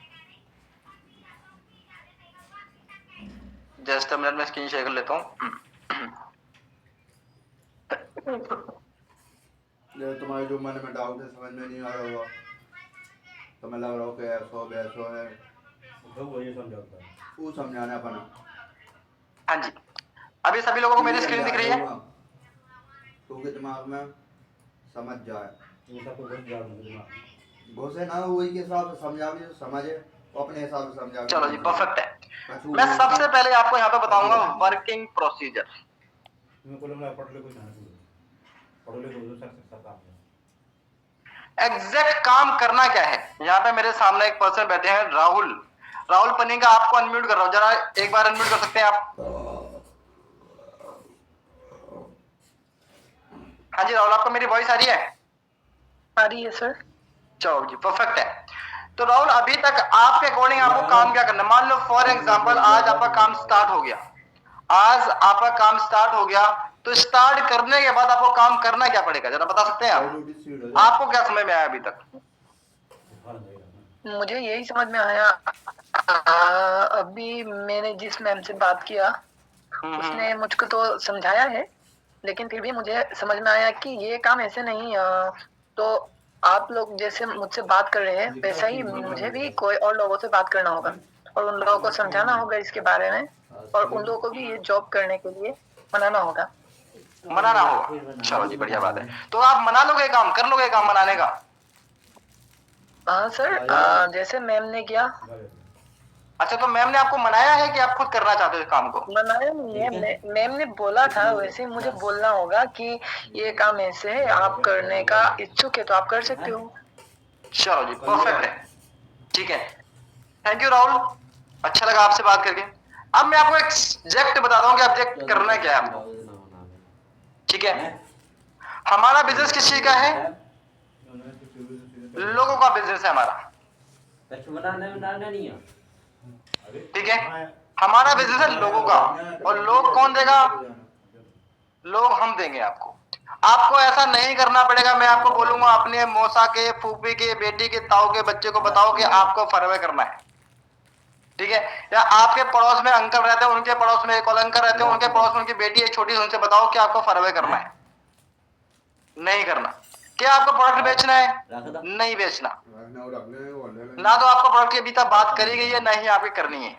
जस्ट मिनट, मैं स्क्रीन शेयर कर लेता हूं। तुम्हारे जो मन में डाउट है, समझ में नहीं आ रहा होगा, तो मैं लग रहा हूँ कि ऐसा है, वो समझाना अपना। हाँ जी, अभी सभी लोगों को मेरी स्क्रीन दिख रही है? तो के दिमाग में समझ जाए, घुसे ना, वही के हिसाब से समझा भी, समझे अपने हिसाब से समझा। चलो जी, परफेक्ट है। मैं सबसे पहले आपको यहाँ पे बताऊंगा वर्किंग प्रोसीजर। एग्जैक्ट काम करना क्या है। यहाँ पे मेरे सामने एक पर्सन बैठे हैं, राहुल पनीगा, आपको अनम्यूट कर रहा हूँ, जरा एक बार अनम्यूट कर सकते हैं आप? हाँ जी राहुल, आपको मेरी वॉइस आ रही है? आ रही है सर। चलो जी, परफेक्ट है। तो राहुल, अभी तक आपके अकॉर्डिंग आपको काम क्या करना है? मान लो फॉर एग्जांपल आज आपका काम स्टार्ट हो गया, तो स्टार्ट करने के बाद आपको काम करना क्या पड़ेगा, जरा बता सकते हैं आप? आपको क्या समझ में आया अभी तक? मुझे यही समझ में आया, अभी मैंने जिस मैम से बात किया उसने मुझको तो समझाया है, लेकिन फिर भी मुझे समझ में आया कि ये काम ऐसे नहीं, तो आप लोग जैसे मुझसे बात कर रहे हैं वैसा ही मुझे भी कोई और लोगों से बात करना होगा और उन लोगों को समझाना होगा इसके बारे में, और उन लोगों को भी ये जॉब करने के लिए मनाना होगा। चलो जी, बढ़िया बात है। तो आप मना लोगे काम, कर लोगे काम मनाने का? हाँ सर, जैसे मैम ने किया। अच्छा, तो मैम ने आपको मनाया है कि आप खुद करना चाहते हो इस काम को? मनाया नहीं है, मैम ने बोला था, वैसे मुझे बोलना होगा कि ये काम ऐसे है, आप करने का इच्छुक है तो आप कर सकते हो। चलो जी, परफेक्ट है, ठीक है। थैंक यू राहुल, अच्छा लगा आपसे बात करके। अब मैं आपको एग्जैक्ट बताता हूँ कि ऑब्जेक्ट करना क्या है आपको, ठीक है। हमारा बिजनेस किस चीज का है? लोगों का बिजनेस है हमारा। ठीक है, हमारा बिजनेस है लोगों का, और लोग कौन देगा? लोग हम देंगे आपको। आपको ऐसा नहीं करना पड़ेगा, मैं आपको बोलूंगा अपने मौसा के, फूफी के, बेटी के, ताऊ के बच्चे को बताओ कि आपको फरवे करना है, ठीक है? या आपके पड़ोस में अंकल रहते हैं, उनके पड़ोस में एक और अंकल रहते हैं, उनके पड़ोस में उनकी बेटी है छोटी, उनसे बताओ कि आपको फरवे करना है, नहीं करना। क्या आपको प्रोडक्ट बेचना है? नहीं बेचना। ना तो आपको प्रोडक्ट की अभी तक बात करी गई है, ना ही आपकी करनी है,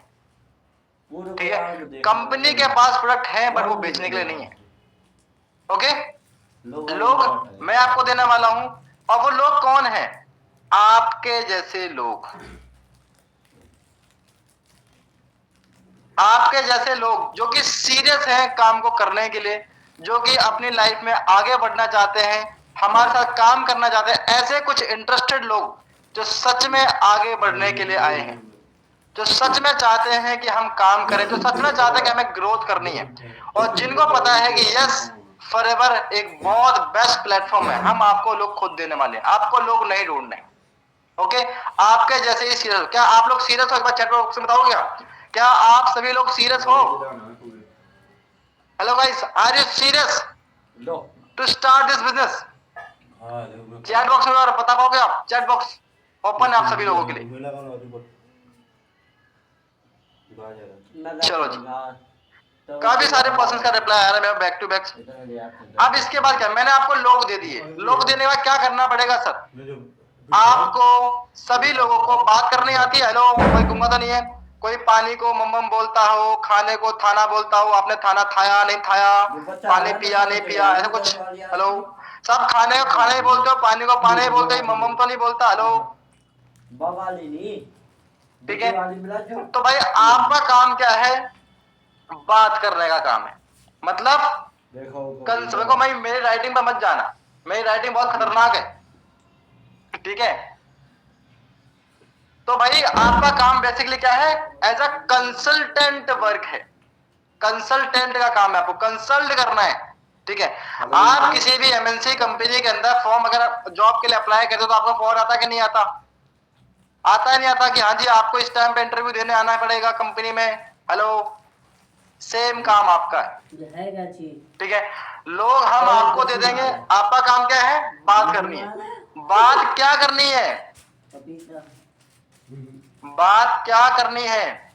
ठीक है? कंपनी के पास प्रोडक्ट है बट वो बेचने के लिए नहीं है। ओके, लोग मैं आपको देने वाला हूं, और वो लोग कौन है? आपके जैसे लोग, आपके जैसे लोग जो कि सीरियस हैं काम को करने के लिए, जो कि अपनी लाइफ में आगे बढ़ना चाहते हैं, हमारे साथ काम करना चाहते हैं, ऐसे कुछ इंटरेस्टेड लोग जो सच में आगे बढ़ने के लिए आए हैं, जो सच में चाहते हैं कि हम काम करें, जो सच में चाहते हैं कि हमें ग्रोथ करनी है, और जिनको पता है कि यस फॉरएवर एक बहुत बेस्ट प्लेटफॉर्म है, हम आपको लोग खुद देने वाले हैं, आपको लोग नहीं ढूंढने। ओके, आपके जैसे ही सीरियस। क्या आप लोग सीरियस हो? एक बार चैट बॉक्स में बताओ क्या आप सभी लोग सीरियस हो? Hello guys, are you serious to start this business? Chat box में और बता पाओगे आप? चैट बॉक्स ओपन है आप सभी लोगों के लिए। चलो जी, काफी सारे पर्सन का रिप्लाई आ रहा है बैक टू बैक। अब इसके बाद क्या, मैंने आपको लोग दे दिए, लोग देने के बाद क्या करना पड़ेगा सर? आपको सभी लोगों को बात करनी आती है? हेलो, कोई गुंगा तो नहीं है? कोई पानी को मम्मम बोलता हो, खाने को थाना बोलता हो, आपने थाना खाया नहीं खाया, पानी पिया नहीं पिया, ऐसा कुछ? हेलो, सब खाने को खाने ही बोलते हो, पानी को पानी ही बोलते हो, मम्मम तो नहीं बोलता? हेलो, ठीक है। तो भाई आपका काम क्या है? बात करने का काम है। मतलब कल सुबह को मैं मेरी राइटिंग पर मत जाना, मेरी राइटिंग बहुत खतरनाक है, ठीक है? तो भाई आपका काम बेसिकली क्या है? एज अ कंसल्टेंट वर्क है, कंसल्टेंट का काम है, आपको कंसल्ट करना है, ठीक है? आप किसी भी एमएनसी कंपनी के अंदर फॉर्म अगर जॉब के लिए अप्लाई करते हो तो आपको फॉर्म आता कि नहीं आता? आता है नहीं आता कि हाँ जी आपको इस टाइम पे इंटरव्यू देने आना पड़ेगा कंपनी में? हेलो, सेम काम आपका है, ठीक है? लोग हम आपको दे देंगे, आपका काम क्या है? बात करनी है। बात क्या करनी है? बात क्या करनी है?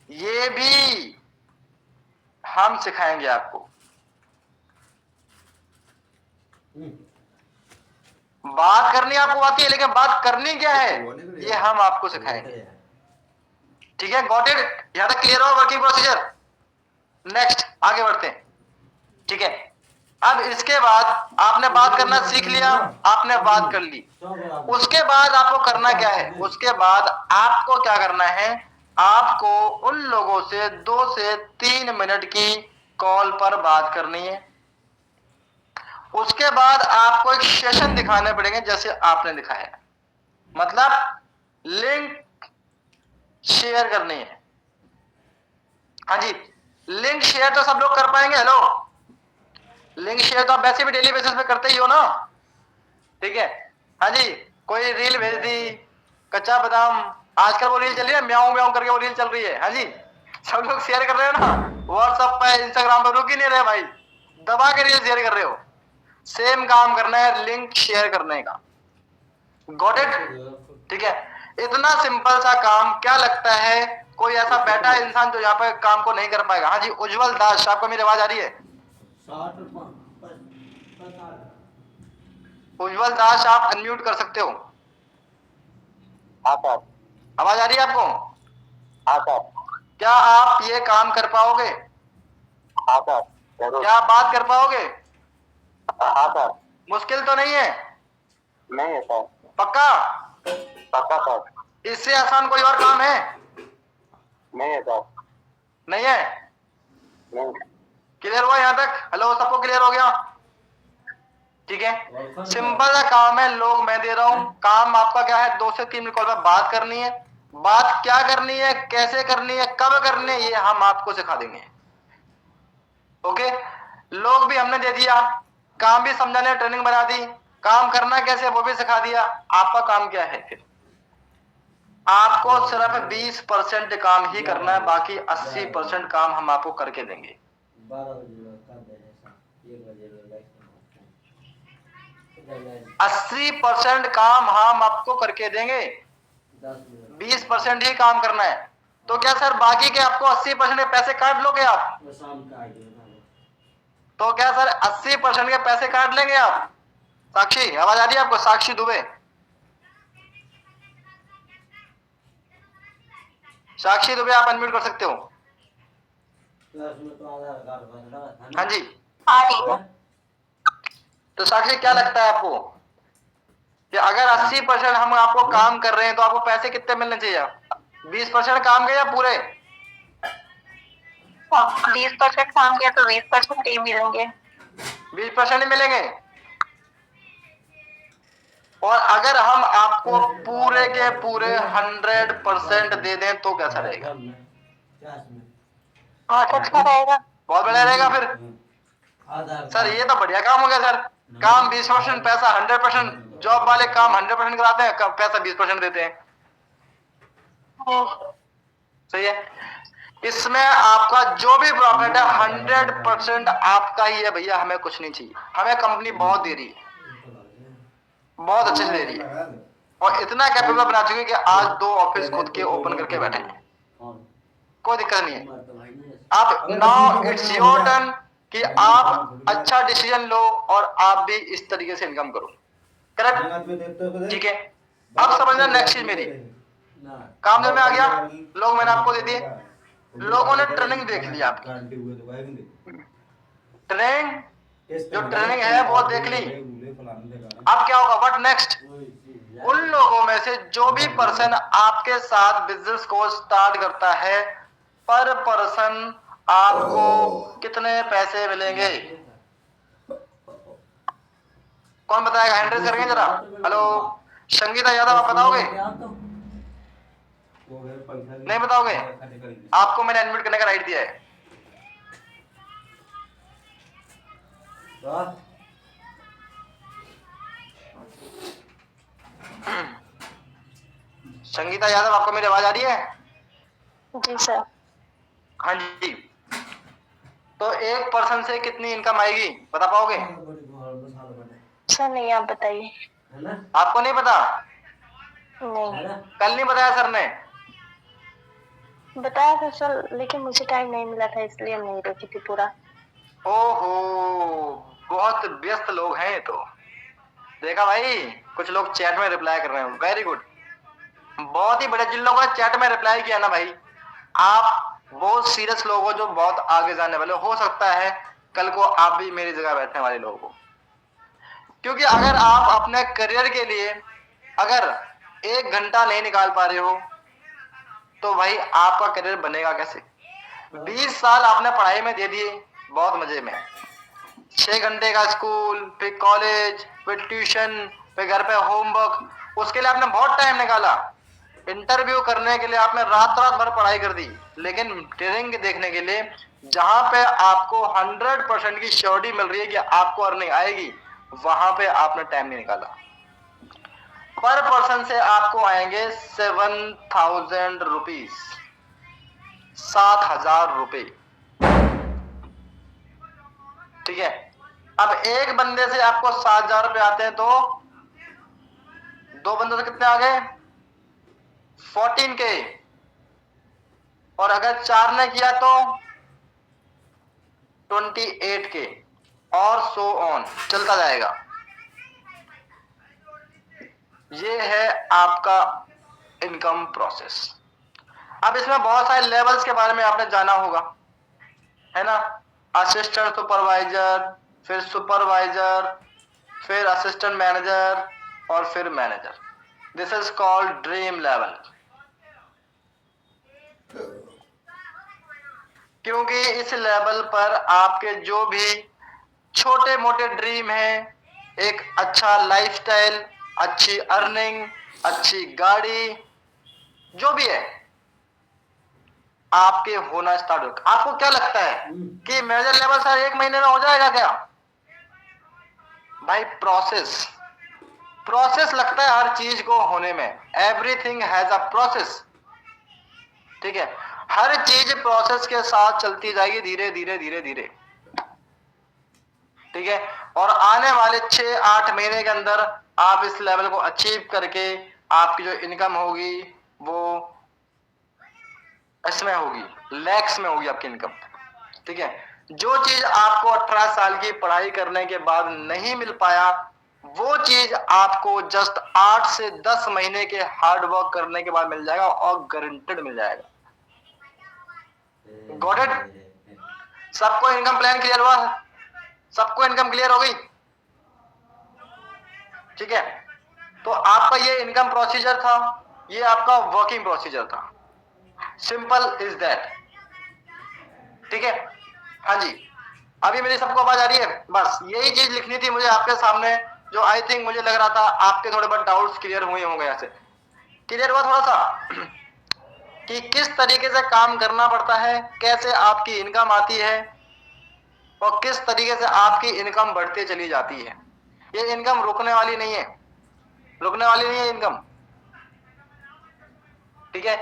ये भी हम सिखाएंगे आपको। बात करनी आपको आती है, लेकिन बात करनी क्या है ये हम आपको सिखाएंगे, ठीक है? Got it? यहां तक क्लियर हो वर्किंग प्रोसीजर? नेक्स्ट आगे बढ़ते हैं, ठीक है? अब इसके बाद आपने बात करना सीख लिया, आपने बात कर ली, उसके बाद आपको करना क्या है? उसके बाद आपको क्या करना है? आपको उन लोगों से 2 से 3 मिनट की कॉल पर बात करनी है। उसके बाद आपको एक सेशन दिखाने पड़ेंगे जैसे आपने दिखाया, मतलब लिंक शेयर करनी है। हाँ जी, लिंक शेयर तो सब लोग कर पाएंगे? हेलो, लिंक शेयर तो आप वैसे भी डेली बेसिस पे करते ही हो ना, ठीक है? हाँ जी, कोई रील भेज दी, कच्चा बादाम, आजकल वो रील चल रही है म्याऊं म्याऊं करके, वो रील चल रही है, हाँ जी, सब लोग शेयर कर रहे हो ना, व्हाट्सएप पे, इंस्टाग्राम पे, रुक ही नहीं रहे भाई, दबा के रील शेयर कर रहे हो। सेम काम करना है लिंक शेयर करने का, गॉट इट? ठीक है, इतना सिंपल सा काम। क्या लगता है कोई ऐसा बैठा इंसान जो यहाँ पे काम को नहीं कर पाएगा? हाँ जी, उज्जवल दास, आपको मेरी आवाज आ रही है? उज्जवल दास, आप अनम्यूट कर सकते हो। हाँ सर। आवाज आ रही है आपको? हाँ सर। क्या आप ये काम कर पाओगे? हाँ सर, जरूर। क्या आप बात कर पाओगे? हाँ सर। मुश्किल तो नहीं है? नहीं है सर। पक्का? पक्का सर। इससे आसान कोई और काम है? नहीं है सर। नहीं है? नहीं। क्लियर हुआ यहाँ तक? हेलो, सबको क्लियर हो गया? ठीक है, सिंपल सा काम है, लोग मैं दे रहा हूं, काम आपका क्या है? 2 से 3 मिनट कॉल पर बात करनी है। बात क्या करनी है, कैसे करनी है, कब करनी है, ये हम आपको सिखा देंगे। ओके, लोग भी हमने दे दिया, काम भी समझाने ट्रेनिंग बना दी, काम करना कैसे वो भी सिखा दिया। आपका काम क्या है फिर? आपको सिर्फ 20% काम ही करना है, बाकी 80% काम हम आपको करके देंगे। 12 बजे कर देने सा 1 बजे 80% काम हम आपको करके देंगे, 10 मिनट 20% ही काम करना है। तो क्या सर बाकी के आपको 80% के पैसे काट लोगे आप? वो शाम का आएगी ना। तो क्या सर 80% के पैसे काट लेंगे आप? साक्षी आवाज आ रही है आपको? साक्षी दुबे, साक्षी दुबे आप अनम्यूट कर सकते हो। तो उसमें तो आधार कार्ड बनना है हाँ जी। आ रही हूँ। तो साक्षी क्या लगता है आपको कि अगर 80% हम आपको काम कर रहे हैं तो आपको पैसे कितने मिलने चाहिए? 20% काम के या पूरे? 20% काम किया तो 20% ही मिलेंगे। 20% ही मिलेंगे। और अगर हम आपको पूरे के पूरे 100% दे दें तो कैसा रहेगा? बहुत अच्छा रहेगा। बहुत बढ़िया रहेगा। फिर आधार सर ये तो बढ़िया काम हो गया सर। काम 20%, पैसा 100%। जॉब वाले काम 100% कराते हैं, पैसा 20% देते हैं। सही है। इसमें आपका जो भी प्रॉफिट है 100% आपका ही है भैया, हमें कुछ नहीं चाहिए। हमें कंपनी बहुत दे रही है, बहुत अच्छे से दे रही है, और इतना कैपेबल बना चुकी है कि आज 2 ऑफिस खुद के ओपन करके बैठे हैं। कोई दिक्कत नहीं है। अब नाउ इट्स योर टर्न कि आप अच्छा डिसीजन लो और आप भी इस तरीके से इनकम करो। करेक्ट? ठीक है। अब समझना नेक्स्ट चीज मेरी, काम में आ गया, लोग मैंने आपको दे दिए, लोगों ने ट्रेनिंग देख ली आपकी, ट्रेनिंग जो ट्रेनिंग है वो देख ली। अब क्या होगा? What next? उन लोगों में से जो भी पर्सन आपके साथ बिजनेस को स्टार्ट करता है, पर पर्सन आपको कितने पैसे मिलेंगे? कौन बताएगा? हैंडल करेंगे जरा। हेलो संगीता यादव, आप बताओगे? नहीं बताओगे? आपको मैंने अनम्यूट करने का राइट दिया है। संगीता यादव, आपको मेरी आवाज आ रही है? जी सर। हाँ जी। तो एक पर्सन से कितनी इनकम आएगी बता पाओगे? सर नहीं, आप बताइए। आपको नहीं पता? नहीं कल नहीं बताया सर ने? बताया था सर, लेकिन मुझे टाइम नहीं मिला था, इसलिए मैं नहीं देखी थी पूरा। ओहो, बहुत व्यस्त लोग हैं ये तो। देखा भाई, कुछ लोग चैट में रिप्लाई कर रहे हैं। वेरी गुड, बहुत ही बढ़िया। जिन लोगों ने चैट में रिप्लाई किया ना भाई, आप बहुत सीरियस लोग हो जो बहुत आगे जाने वाले हो सकता है कल को आप भी मेरी जगह बैठने वाले लोग हो। क्योंकि अगर आप अपने करियर के लिए अगर 1 घंटा नहीं निकाल पा रहे हो तो भाई आपका करियर बनेगा कैसे? 20 साल आपने पढ़ाई में दे दिए, बहुत मजे में, 6 घंटे का स्कूल, फिर कॉलेज, फिर ट्यूशन, फिर घर पे होमवर्क, उसके लिए आपने बहुत टाइम निकाला। इंटरव्यू करने के लिए आपने रात रात भर पढ़ाई कर दी, लेकिन ट्रेनिंग देखने के लिए जहां पे आपको 100% की श्योरिटी मिल रही है कि आपको अर्निंग आएगी, वहां पे आपने टाइम नहीं निकाला। पर पर्सन से आपको आएंगे 7,000 रुपीज, 7,000 रुपए। ठीक है। अब एक बंदे से आपको 7,000 रुपए आते हैं तो 2 बंदों से कितने आ गए? 14K। और अगर 4 ने किया तो 28K, और सो ऑन चलता जाएगा। ये है आपका इनकम प्रोसेस। अब इसमें बहुत सारे लेवल्स के बारे में आपने जाना होगा, है ना? असिस्टेंट सुपरवाइजर, फिर सुपरवाइजर, फिर असिस्टेंट मैनेजर, और फिर manager. This is called dream level. क्योंकि इस लेवल पर आपके जो भी छोटे मोटे ड्रीम हैं, एक अच्छा लाइफस्टाइल, अच्छी अर्निंग, अच्छी गाड़ी, जो भी है आपके होना स्टार्ट होगा। आपको क्या लगता है कि मैनेजर लेवल सर 1 महीने में हो जाएगा क्या? भाई प्रोसेस प्रोसेस लगता है हर चीज को होने में, एवरीथिंग हैज अ प्रोसेस, ठीक है। हर चीज प्रोसेस के साथ चलती जाएगी, धीरे धीरे धीरे धीरे, ठीक है। और आने वाले 6-8 महीने के अंदर आप इस लेवल को अचीव करके आपकी जो इनकम होगी वो इसमें होगी, लैक्स में होगी आपकी इनकम, ठीक है। जो चीज आपको 18 साल की पढ़ाई करने के बाद नहीं मिल पाया, वो चीज आपको जस्ट 8 से 10 महीने के हार्ड वर्क करने के बाद मिल जाएगा, और गारंटेड मिल जाएगा। Got it? सबको इनकम प्लान क्लियर हुआ? सबको इनकम क्लियर हो गई? ठीक है। तो आपका ये इनकम प्रोसीजर था, ये आपका वर्किंग प्रोसीजर था। सिंपल इज दैट, ठीक है। हाँ जी, अभी मेरी सबको आवाज आ रही है? बस यही चीज लिखनी थी मुझे आपके सामने, जो आई थिंक मुझे लग रहा था आपके थोड़े बहुत डाउट्स क्लियर हुए होंगे। ऐसे क्लियर हुआ थोड़ा सा कि किस तरीके से काम करना पड़ता है, कैसे आपकी इनकम आती है, और किस तरीके से आपकी इनकम बढ़ती चली जाती है। ये इनकम रुकने वाली नहीं है, रुकने वाली नहीं है इनकम, ठीक है।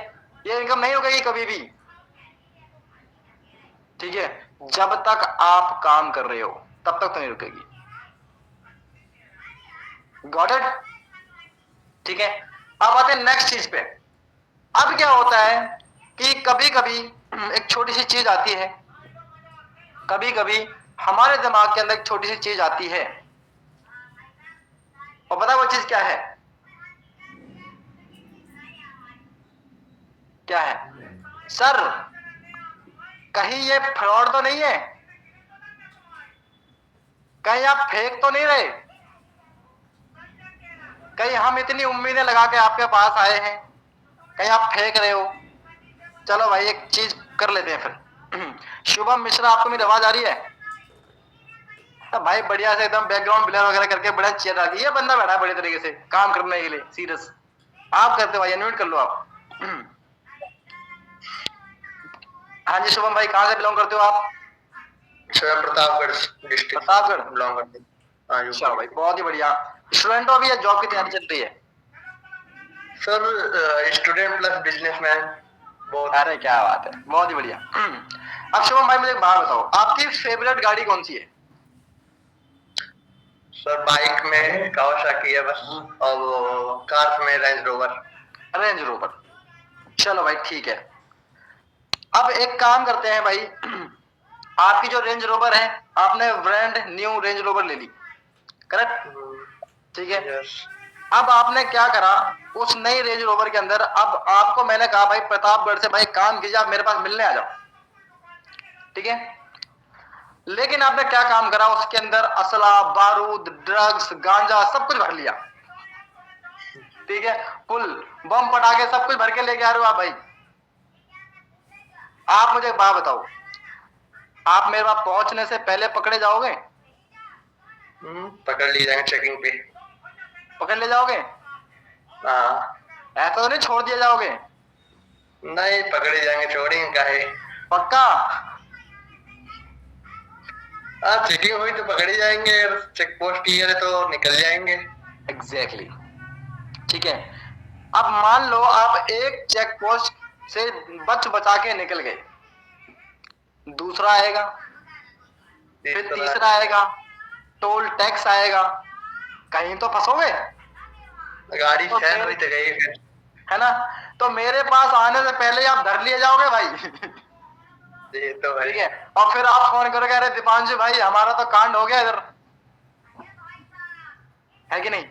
ये इनकम नहीं रुकेगी कभी भी, ठीक है। जब तक आप काम कर रहे हो तब तक तो नहीं रुकेगी। Got it? ठीक है। अब आते हैं नेक्स्ट चीज पे। अब क्या होता है कि कभी कभी एक छोटी सी चीज आती है, कभी कभी हमारे दिमाग के अंदर एक छोटी सी चीज आती है, और पता है वो चीज क्या है? क्या है? सर कहीं ये फ्रॉड तो नहीं है, कहीं आप फेक तो नहीं रहे, कहीं हम इतनी उम्मीदें लगा के आपके पास आए हैं, कहीं आप फेंक रहे हो? चलो भाई एक चीज कर लेते हैं फिर। शुभम मिश्रा, आपको मेरी आवाज आ रही है? तो भाई बढ़िया से एकदम बैकग्राउंड ब्लर वगैरह करके बड़ा चेयर रखी, ये बंदा बैठा है बड़े तरीके से काम करने के लिए, सीरियस। आप करते हो भाई, अनम्यूट कर लो आप। हाँ जी शुभम भाई, कहाँ से बिलोंग करते हो आप? Sir Pratapgarh district, Pratapgarh belong करते हैं। अच्छा भाई, बहुत ही बढ़िया। स्टूडेंट हो अभी या जॉब की तैयारी चल रही है? Sir student plus businessman. बहुत। अरे क्या बात है, बहुत ही बढ़िया। अब शुभम भाई मुझे एक बात बताओ, आपकी फेवरेट गाड़ी कौन सी है? सर बाइक में कावासाकी है बस, और कार में रेंज रोवर। रेंज रोवर, चलो भाई ठीक है। अब एक काम करते हैं भाई, आपकी जो रेंज रोवर है, आपने ब्रांड न्यू रेंज रोवर ले ली, करेक्ट? ठीक है। अब आपने क्या करा उस नई रेंज रोवर के अंदर, अब आपको मैंने कहा भाई प्रतापगढ़ से भाई काम कीजिए, आप मेरे पास मिलने आ जाओ, ठीक है। लेकिन आपने क्या काम करा, उसके अंदर असला, बारूद, ड्रग्स, गांजा सब कुछ भर लिया, ठीक है। फुल बम पटाखे सब कुछ भर के लेके आ रहे हो आप भाई। आप मुझे एक बात बताओ, आप मेरे पास पहुंचने से पहले पकड़े जाओगे? पकड़ ली जाएंगे चेकिंग पे। पकड़ ले जाओगे? हाँ। ऐसा तो नहीं छोड़ दिया जाओगे? नहीं पकड़े जाएंगे, छोड़ेंगे काहे? पक्का? हाँ चेकिंग हुई तो पकड़े जाएंगे, चेक पोस्ट क्लियर है तो निकल जाएंगे। एग्जैक्टली, ठीक है। अब मान लो आप एक चेक पोस्ट से बच बचा के निकल गए, दूसरा आएगा, फिर तीसरा आएगा, टोल टैक्स आएगा, कहीं तो फंसोगे। गाड़ी तो फैल रही तो गई फिर, है ना? तो मेरे पास आने से पहले आप धर लिए जाओगे भाई। ये तो भाई। ठीक है। और फिर आप फोन करोगे, अरे दीपांशु भाई हमारा तो कांड हो गया इधर, है कि नहीं?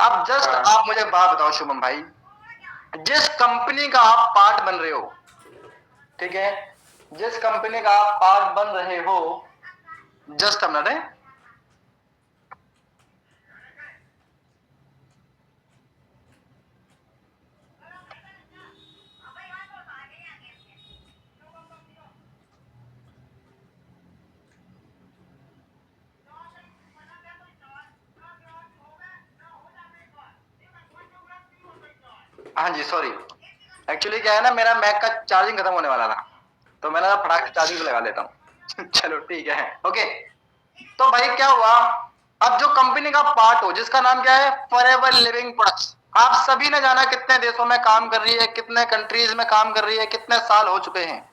अब जस्ट आप मुझे बात बताओ शुभम भाई, जिस कंपनी का आप पार्ट बन रहे हो, ठीक है, जिस कंपनी का आप पार्ट बन रहे हो, जस्ट अ मिनट, हाँ जी सॉरी, एक्चुअली क्या है ना, मेरा मैक का चार्जिंग खत्म होने वाला था, तो मैंने फटाक से चार्जिंग लगा लेता हूँ। चलो ठीक है, ओके। तो भाई क्या हुआ, अब जो कंपनी का पार्ट हो जिसका नाम क्या है, फॉरएवर लिविंग प्रोडक्ट्स, आप सभी ने जाना कितने देशों में काम कर रही है, कितने कंट्रीज में काम कर रही है, कितने साल हो चुके हैं।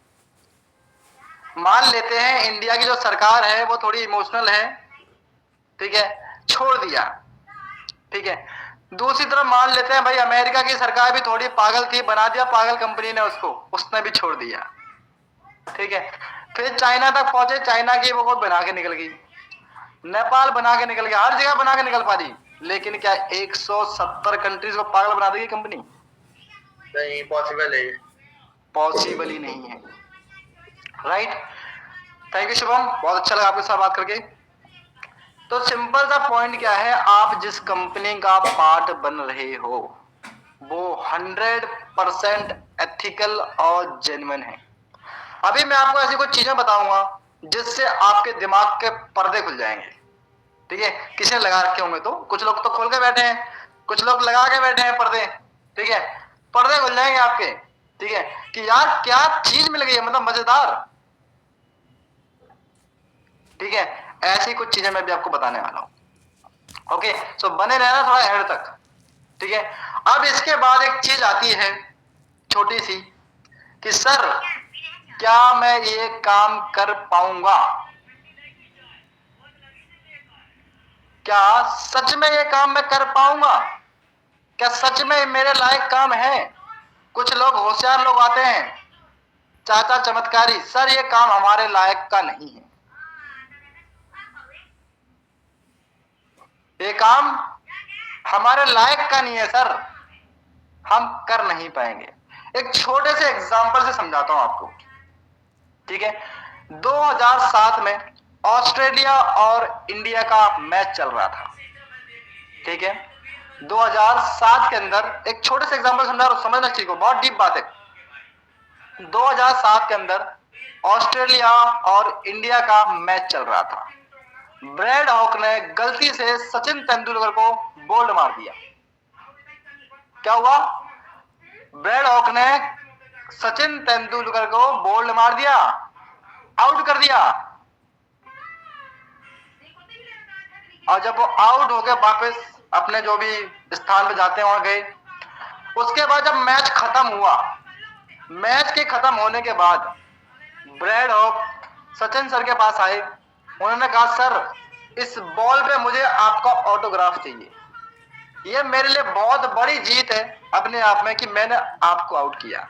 मान लेते हैं इंडिया की जो सरकार है वो थोड़ी इमोशनल है, ठीक है, छोड़ दिया, ठीक है। दूसरी तरफ मान लेते हैं भाई अमेरिका की सरकार भी थोड़ी पागल थी, बना दिया पागल कंपनी ने उसको, उसने भी छोड़ दिया, ठीक है। फिर चाइना तक पहुंचे, चाइना की वो बना के निकल गई, नेपाल बना के निकल गया, हर जगह बना के निकल पा रही, लेकिन क्या 170 कंट्रीज को पागल बना देगी कंपनी? नहीं पॉसिबल है, पॉसिबल ही नहीं है, राइट। थैंक यू शुभम, बहुत अच्छा लगा आपके साथ बात करके। तो सिंपल सा पॉइंट क्या है, आप जिस कंपनी का पार्ट बन रहे हो वो 100% एथिकल और जेन्युइन है। अभी मैं आपको ऐसी कुछ चीजें बताऊंगा जिससे आपके दिमाग के पर्दे खुल जाएंगे, ठीक है। किसी ने लगा रखे होंगे, तो कुछ लोग तो खोल के बैठे हैं, कुछ लोग लगा के बैठे हैं पर्दे, ठीक है। पर्दे खुल जाएंगे आपके, ठीक है, कि यार क्या चीज मिल गई है, मतलब मजेदार, ठीक है। ऐसी कुछ चीजें मैं भी आपको बताने वाला हूं, ओके। सो बने रहना थोड़ा एंड तक, ठीक है। अब इसके बाद एक चीज आती है छोटी सी कि सर क्या मैं ये काम कर पाऊंगा, क्या सच में ये काम मैं कर पाऊंगा, क्या सच में मेरे लायक काम है। कुछ लोग होशियार लोग आते हैं, चाचा चमत्कारी, सर ये काम हमारे लायक का नहीं है, ये काम हमारे लायक का नहीं है सर, हम कर नहीं पाएंगे। एक छोटे से एग्जांपल से समझाता हूं आपको, ठीक है। 2007 में ऑस्ट्रेलिया और इंडिया का मैच चल रहा था, ठीक है। 2007 के अंदर एक छोटे से एग्जांपल समझा रहा हूं, समझना चाहिए, बहुत डीप बात है। 2007 के अंदर ऑस्ट्रेलिया और इंडिया का मैच चल रहा था। ब्रैड हॉक ने गलती से सचिन तेंदुलकर को बोल्ड मार दिया। क्या हुआ? ब्रैड हॉक ने सचिन तेंदुलकर को बोल्ड मार दिया, आउट कर दिया। और जब वो आउट हो गए वापस अपने जो भी स्थान पे जाते हैं वहां गए। उसके बाद जब मैच खत्म हुआ, मैच के खत्म होने के बाद ब्रैड हॉक सचिन सर के पास आए, उन्होंने कहा सर इस बॉल पे मुझे आपका ऑटोग्राफ चाहिए, ये मेरे लिए बहुत बड़ी जीत है अपने आप में कि मैंने आपको आउट किया।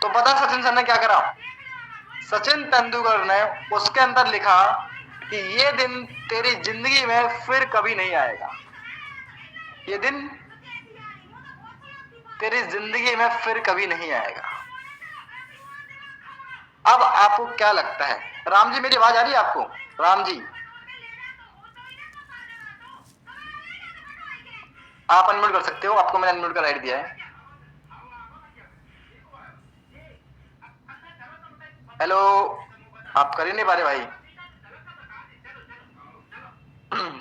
तो पता सचिन सर ने क्या करा? सचिन तेंदुलकर ने उसके अंदर लिखा कि ये दिन तेरी जिंदगी में फिर कभी नहीं आएगा, ये दिन तेरी जिंदगी में फिर कभी नहीं आएगा। अब आपको क्या लगता है? राम जी मेरी आवाज आ रही है आपको? राम जी आप अनम्यूट कर सकते हो, आपको मैंने अनम्यूट का राइट दिया है। हेलो, आप कर ही नहीं पा रहे भाई।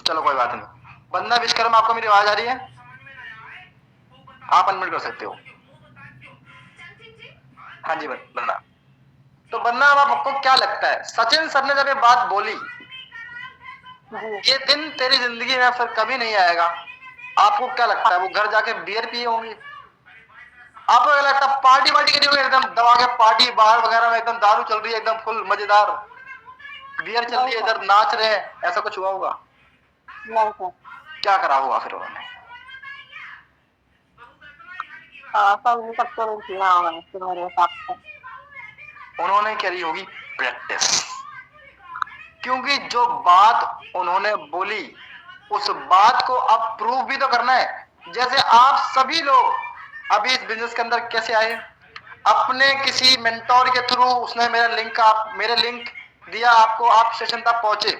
चलो कोई बात नहीं। बंदा विश्वकर्मा आपको मेरी आवाज आ रही है? आप अनम्यूट कर सकते हो। हाँ जी बंदा। तो बंदा अब आपको क्या लगता है, सचिन सर ने जब ये बात बोली ये दिन तेरी जिंदगी में फिर कभी नहीं आएगा, आपको क्या लगता है वो घर जाके बियर पिए होंगे? आपको क्या लगता है पार्टी वार्टी करी होगी एकदम दबा के, पार्टी बाहर वगैरह में एकदम दारू चल रही है एकदम फुल मजेदार, बियर चल रही है, इधर नाच रहे हैं, ऐसा कुछ हुआ होगा? क्या करा होगा फिर उन्होंने? उन्होंने करी होगी प्रैक्टिस, क्योंकि जो बात उन्होंने बोली उस बात को अब प्रूव भी तो करना है। जैसे आप सभी लोग अभी इस बिजनेस के अंदर कैसे आए? अपने किसी मेंटोर के थ्रू, उसने मेरे लिंक दिया आपको, आप स्टेशन तक पहुंचे,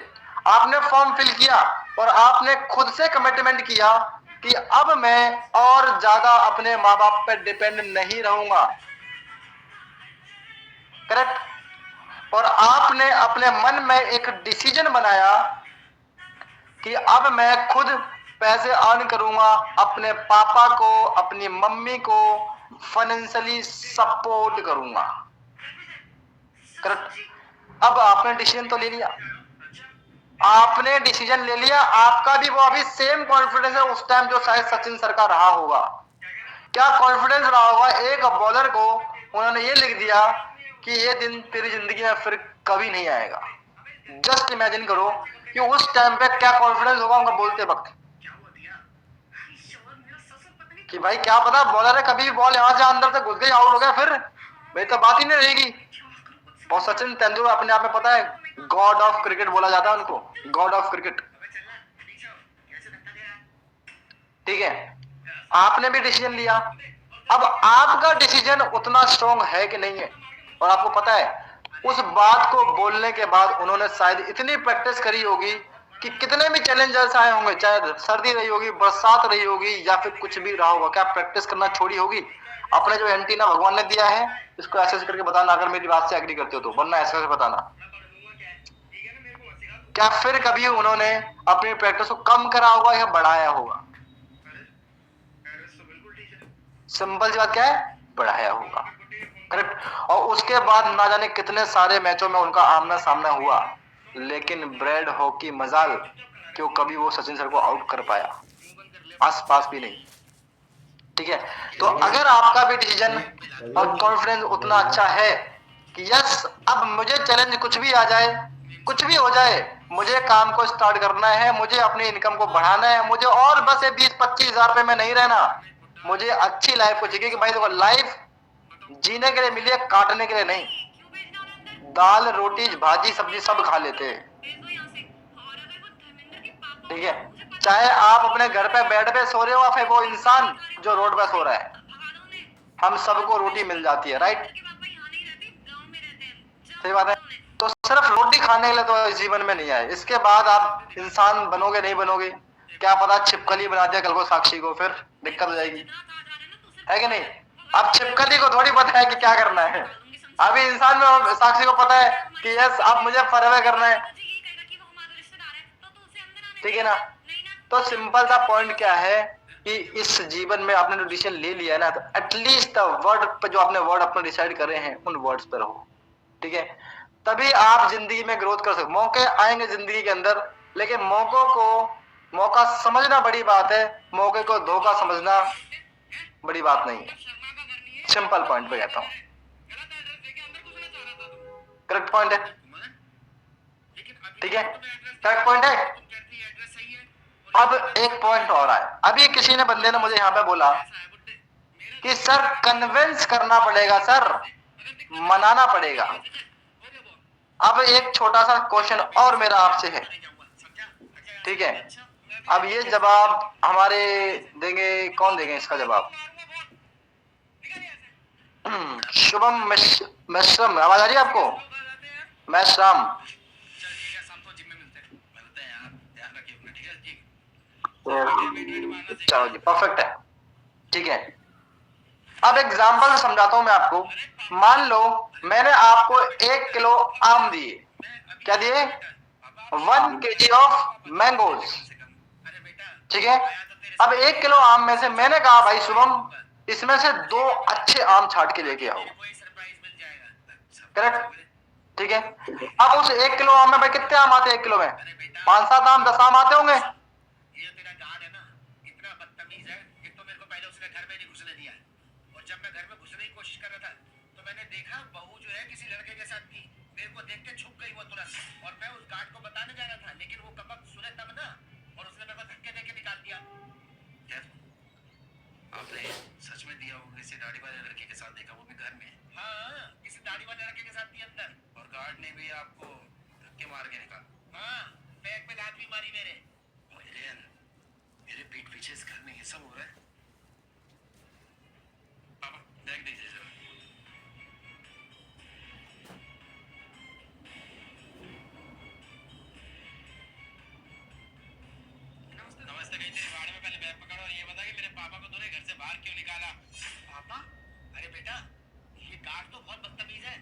आपने फॉर्म फिल किया और आपने खुद से कमिटमेंट किया कि अब मैं और ज्यादा अपने माँ बाप पर डिपेंड नहीं रहूंगा, करेक्ट? और आपने अपने मन में एक डिसीजन बनाया कि अब मैं खुद पैसे अर्न करूंगा, अपने पापा को अपनी मम्मी को फाइनेंशियली सपोर्ट करूंगा, करेक्ट? अब आपने डिसीजन तो ले लिया, आपने डिसीजन ले लिया, आपका भी वो अभी सेम कॉन्फिडेंस है उस टाइम जो शायद सचिन सर का रहा होगा। क्या कॉन्फिडेंस रहा होगा, एक बॉलर को उन्होंने ये लिख दिया कि ये दिन तेरी जिंदगी में फिर कभी नहीं आएगा। जस्ट इमेजिन करो कि उस टाइम पे क्या कॉन्फिडेंस होगा उनका बोलते वक्त कि भाई क्या पता बॉलर है, कभी भी बॉल यहां से अंदर से घुस गई, आउट हो गया, फिर भाई तो बात ही नहीं रहेगी। और सचिन तेंदुलकर अपने आप में पता है गॉड ऑफ क्रिकेट बोला जाता है उनको, गॉड ऑफ क्रिकेट। ठीक है, आपने भी डिसीजन लिया, अब आपका डिसीजन उतना स्ट्रॉन्ग है कि नहीं है। और आपको पता है उस बात को बोलने के बाद उन्होंने शायद इतनी प्रैक्टिस करी होगी कि कितने भी चैलेंजर्स आए होंगे, चाहे सर्दी रही होगी, बरसात रही होगी या फिर कुछ भी रहा होगा, क्या प्रैक्टिस करना छोड़ी होगी। अपने जो एंटीना भगवान ने दिया है इसको ऐसे ऐसे करके बताना अगर मेरी बात से एग्री करते हो तो, वरना ऐसे ऐसे बताना। क्या फिर कभी उन्होंने अपनी प्रैक्टिस को कम करा होगा या बढ़ाया होगा? सिंपल सी बात क्या है, बढ़ाया होगा। करेक्ट। और उसके बाद ना जाने कितने सारे मैचों में उनका आमना सामना हुआ, लेकिन ब्रेड हॉकी मजाल क्यों कभी वो सचिन सर को आउट कर पाया, आस पास भी नहीं। ठीक है, तो अगर आपका भी डिसीजन और कॉन्फिडेंस उतना अच्छा है कि यस अब मुझे चैलेंज कुछ भी आ जाए, कुछ भी हो जाए, मुझे काम को स्टार्ट करना है, मुझे अपनी इनकम को बढ़ाना है, मुझे और बस 20-25 हजार रुपए में नहीं रहना, मुझे अच्छी लाइफ को चाहिए कि भाई देखो लाइफ जीने के लिए मिली है, काटने के लिए नहीं। दाल रोटी भाजी सब्जी सब खा लेते हैं, ठीक है, चाहे आप अपने घर पे बेड पे सो रहे हो या फिर वो इंसान जो रोड पे सो रहा है, हम सबको रोटी मिल जाती है, राइट? सही बात है। तो सिर्फ रोटी खाने के लिए तो इस जीवन में नहीं आए, इसके बाद आप इंसान बनोगे नहीं बनोगे क्या पता, छिपकली बना दिया कल को साक्षी को, फिर दिक्कत हो जाएगी, है कि नहीं? अब छिपकली को थोड़ी पता है कि क्या करना है, अभी इंसान में साक्षी को पता है कि यस अब मुझे फॉरएवर करना है, ठीक है ना? तो सिंपल सा पॉइंट क्या है कि इस जीवन में आपने जो डिसीजन ले लिया है ना, तो एटलीस्ट वर्ड पे जो आपने वर्ड अपने डिसाइड करे हैं उन वर्ड्स पे रहो, ठीक है? तभी आप जिंदगी में ग्रोथ कर सकते। मौके आएंगे जिंदगी के अंदर, लेकिन मौकों को मौका समझना बड़ी बात है, मौके को धोखा समझना बड़ी बात नहीं है। सिंपल पॉइंट पे कहता हूं, करेक्ट पॉइंट है, ठीक है, करेक्ट पॉइंट है। अब एक पॉइंट और आया, अभी किसी ने बंदे ने मुझे यहाँ पे बोला कि सर कन्विंस करना पड़ेगा, सर मनाना पड़ेगा। अब एक छोटा सा क्वेश्चन और मेरा आपसे है, ठीक है? अब ये जवाब हमारे देंगे, कौन देंगे इसका जवाब? शुभम मिश्रम, आवाज आ रही है आपको? मैश्राम, चलो जी परफेक्ट है, ठीक है। अब एग्जांपल से समझाता हूं मैं आपको। मान लो मैंने आपको 1 किलो आम दिए, क्या दिए? 1 kg ऑफ मैंगोज, ठीक है। अब 1 किलो आम में से मैंने कहा भाई शुभम इसमें से 2 अच्छे आम छांट के लेके आओ, करेक्ट, ठीक है। अब उस 1 किलो आम में भाई कितने आम आते हैं 1 किलो में? 5-7 आम, 10 आम आते होंगे। सच में दिया होगा किसी दाढ़ी वाले लड़के के साथ, देखा वो भी घर में। हाँ, किसी दाढ़ी वाले लड़के के साथ भी अंदर, और गार्ड ने भी आपको धक्के मार के निकाला। हाँ, बैग पे लात भी मारी मेरे पीठ पीछे इस घर में ये सब हो रहा है। पापा बैग दीजिए जरा। नमस्ते कहीं तेरे बाड़े में, पहले बैग पकड़ो और ये बता कि मेरे पापा को तूने घर से बाहर क्यों निकाला? पापा? अरे बेटा ये गार्ड तो बहुत बदतमीज है,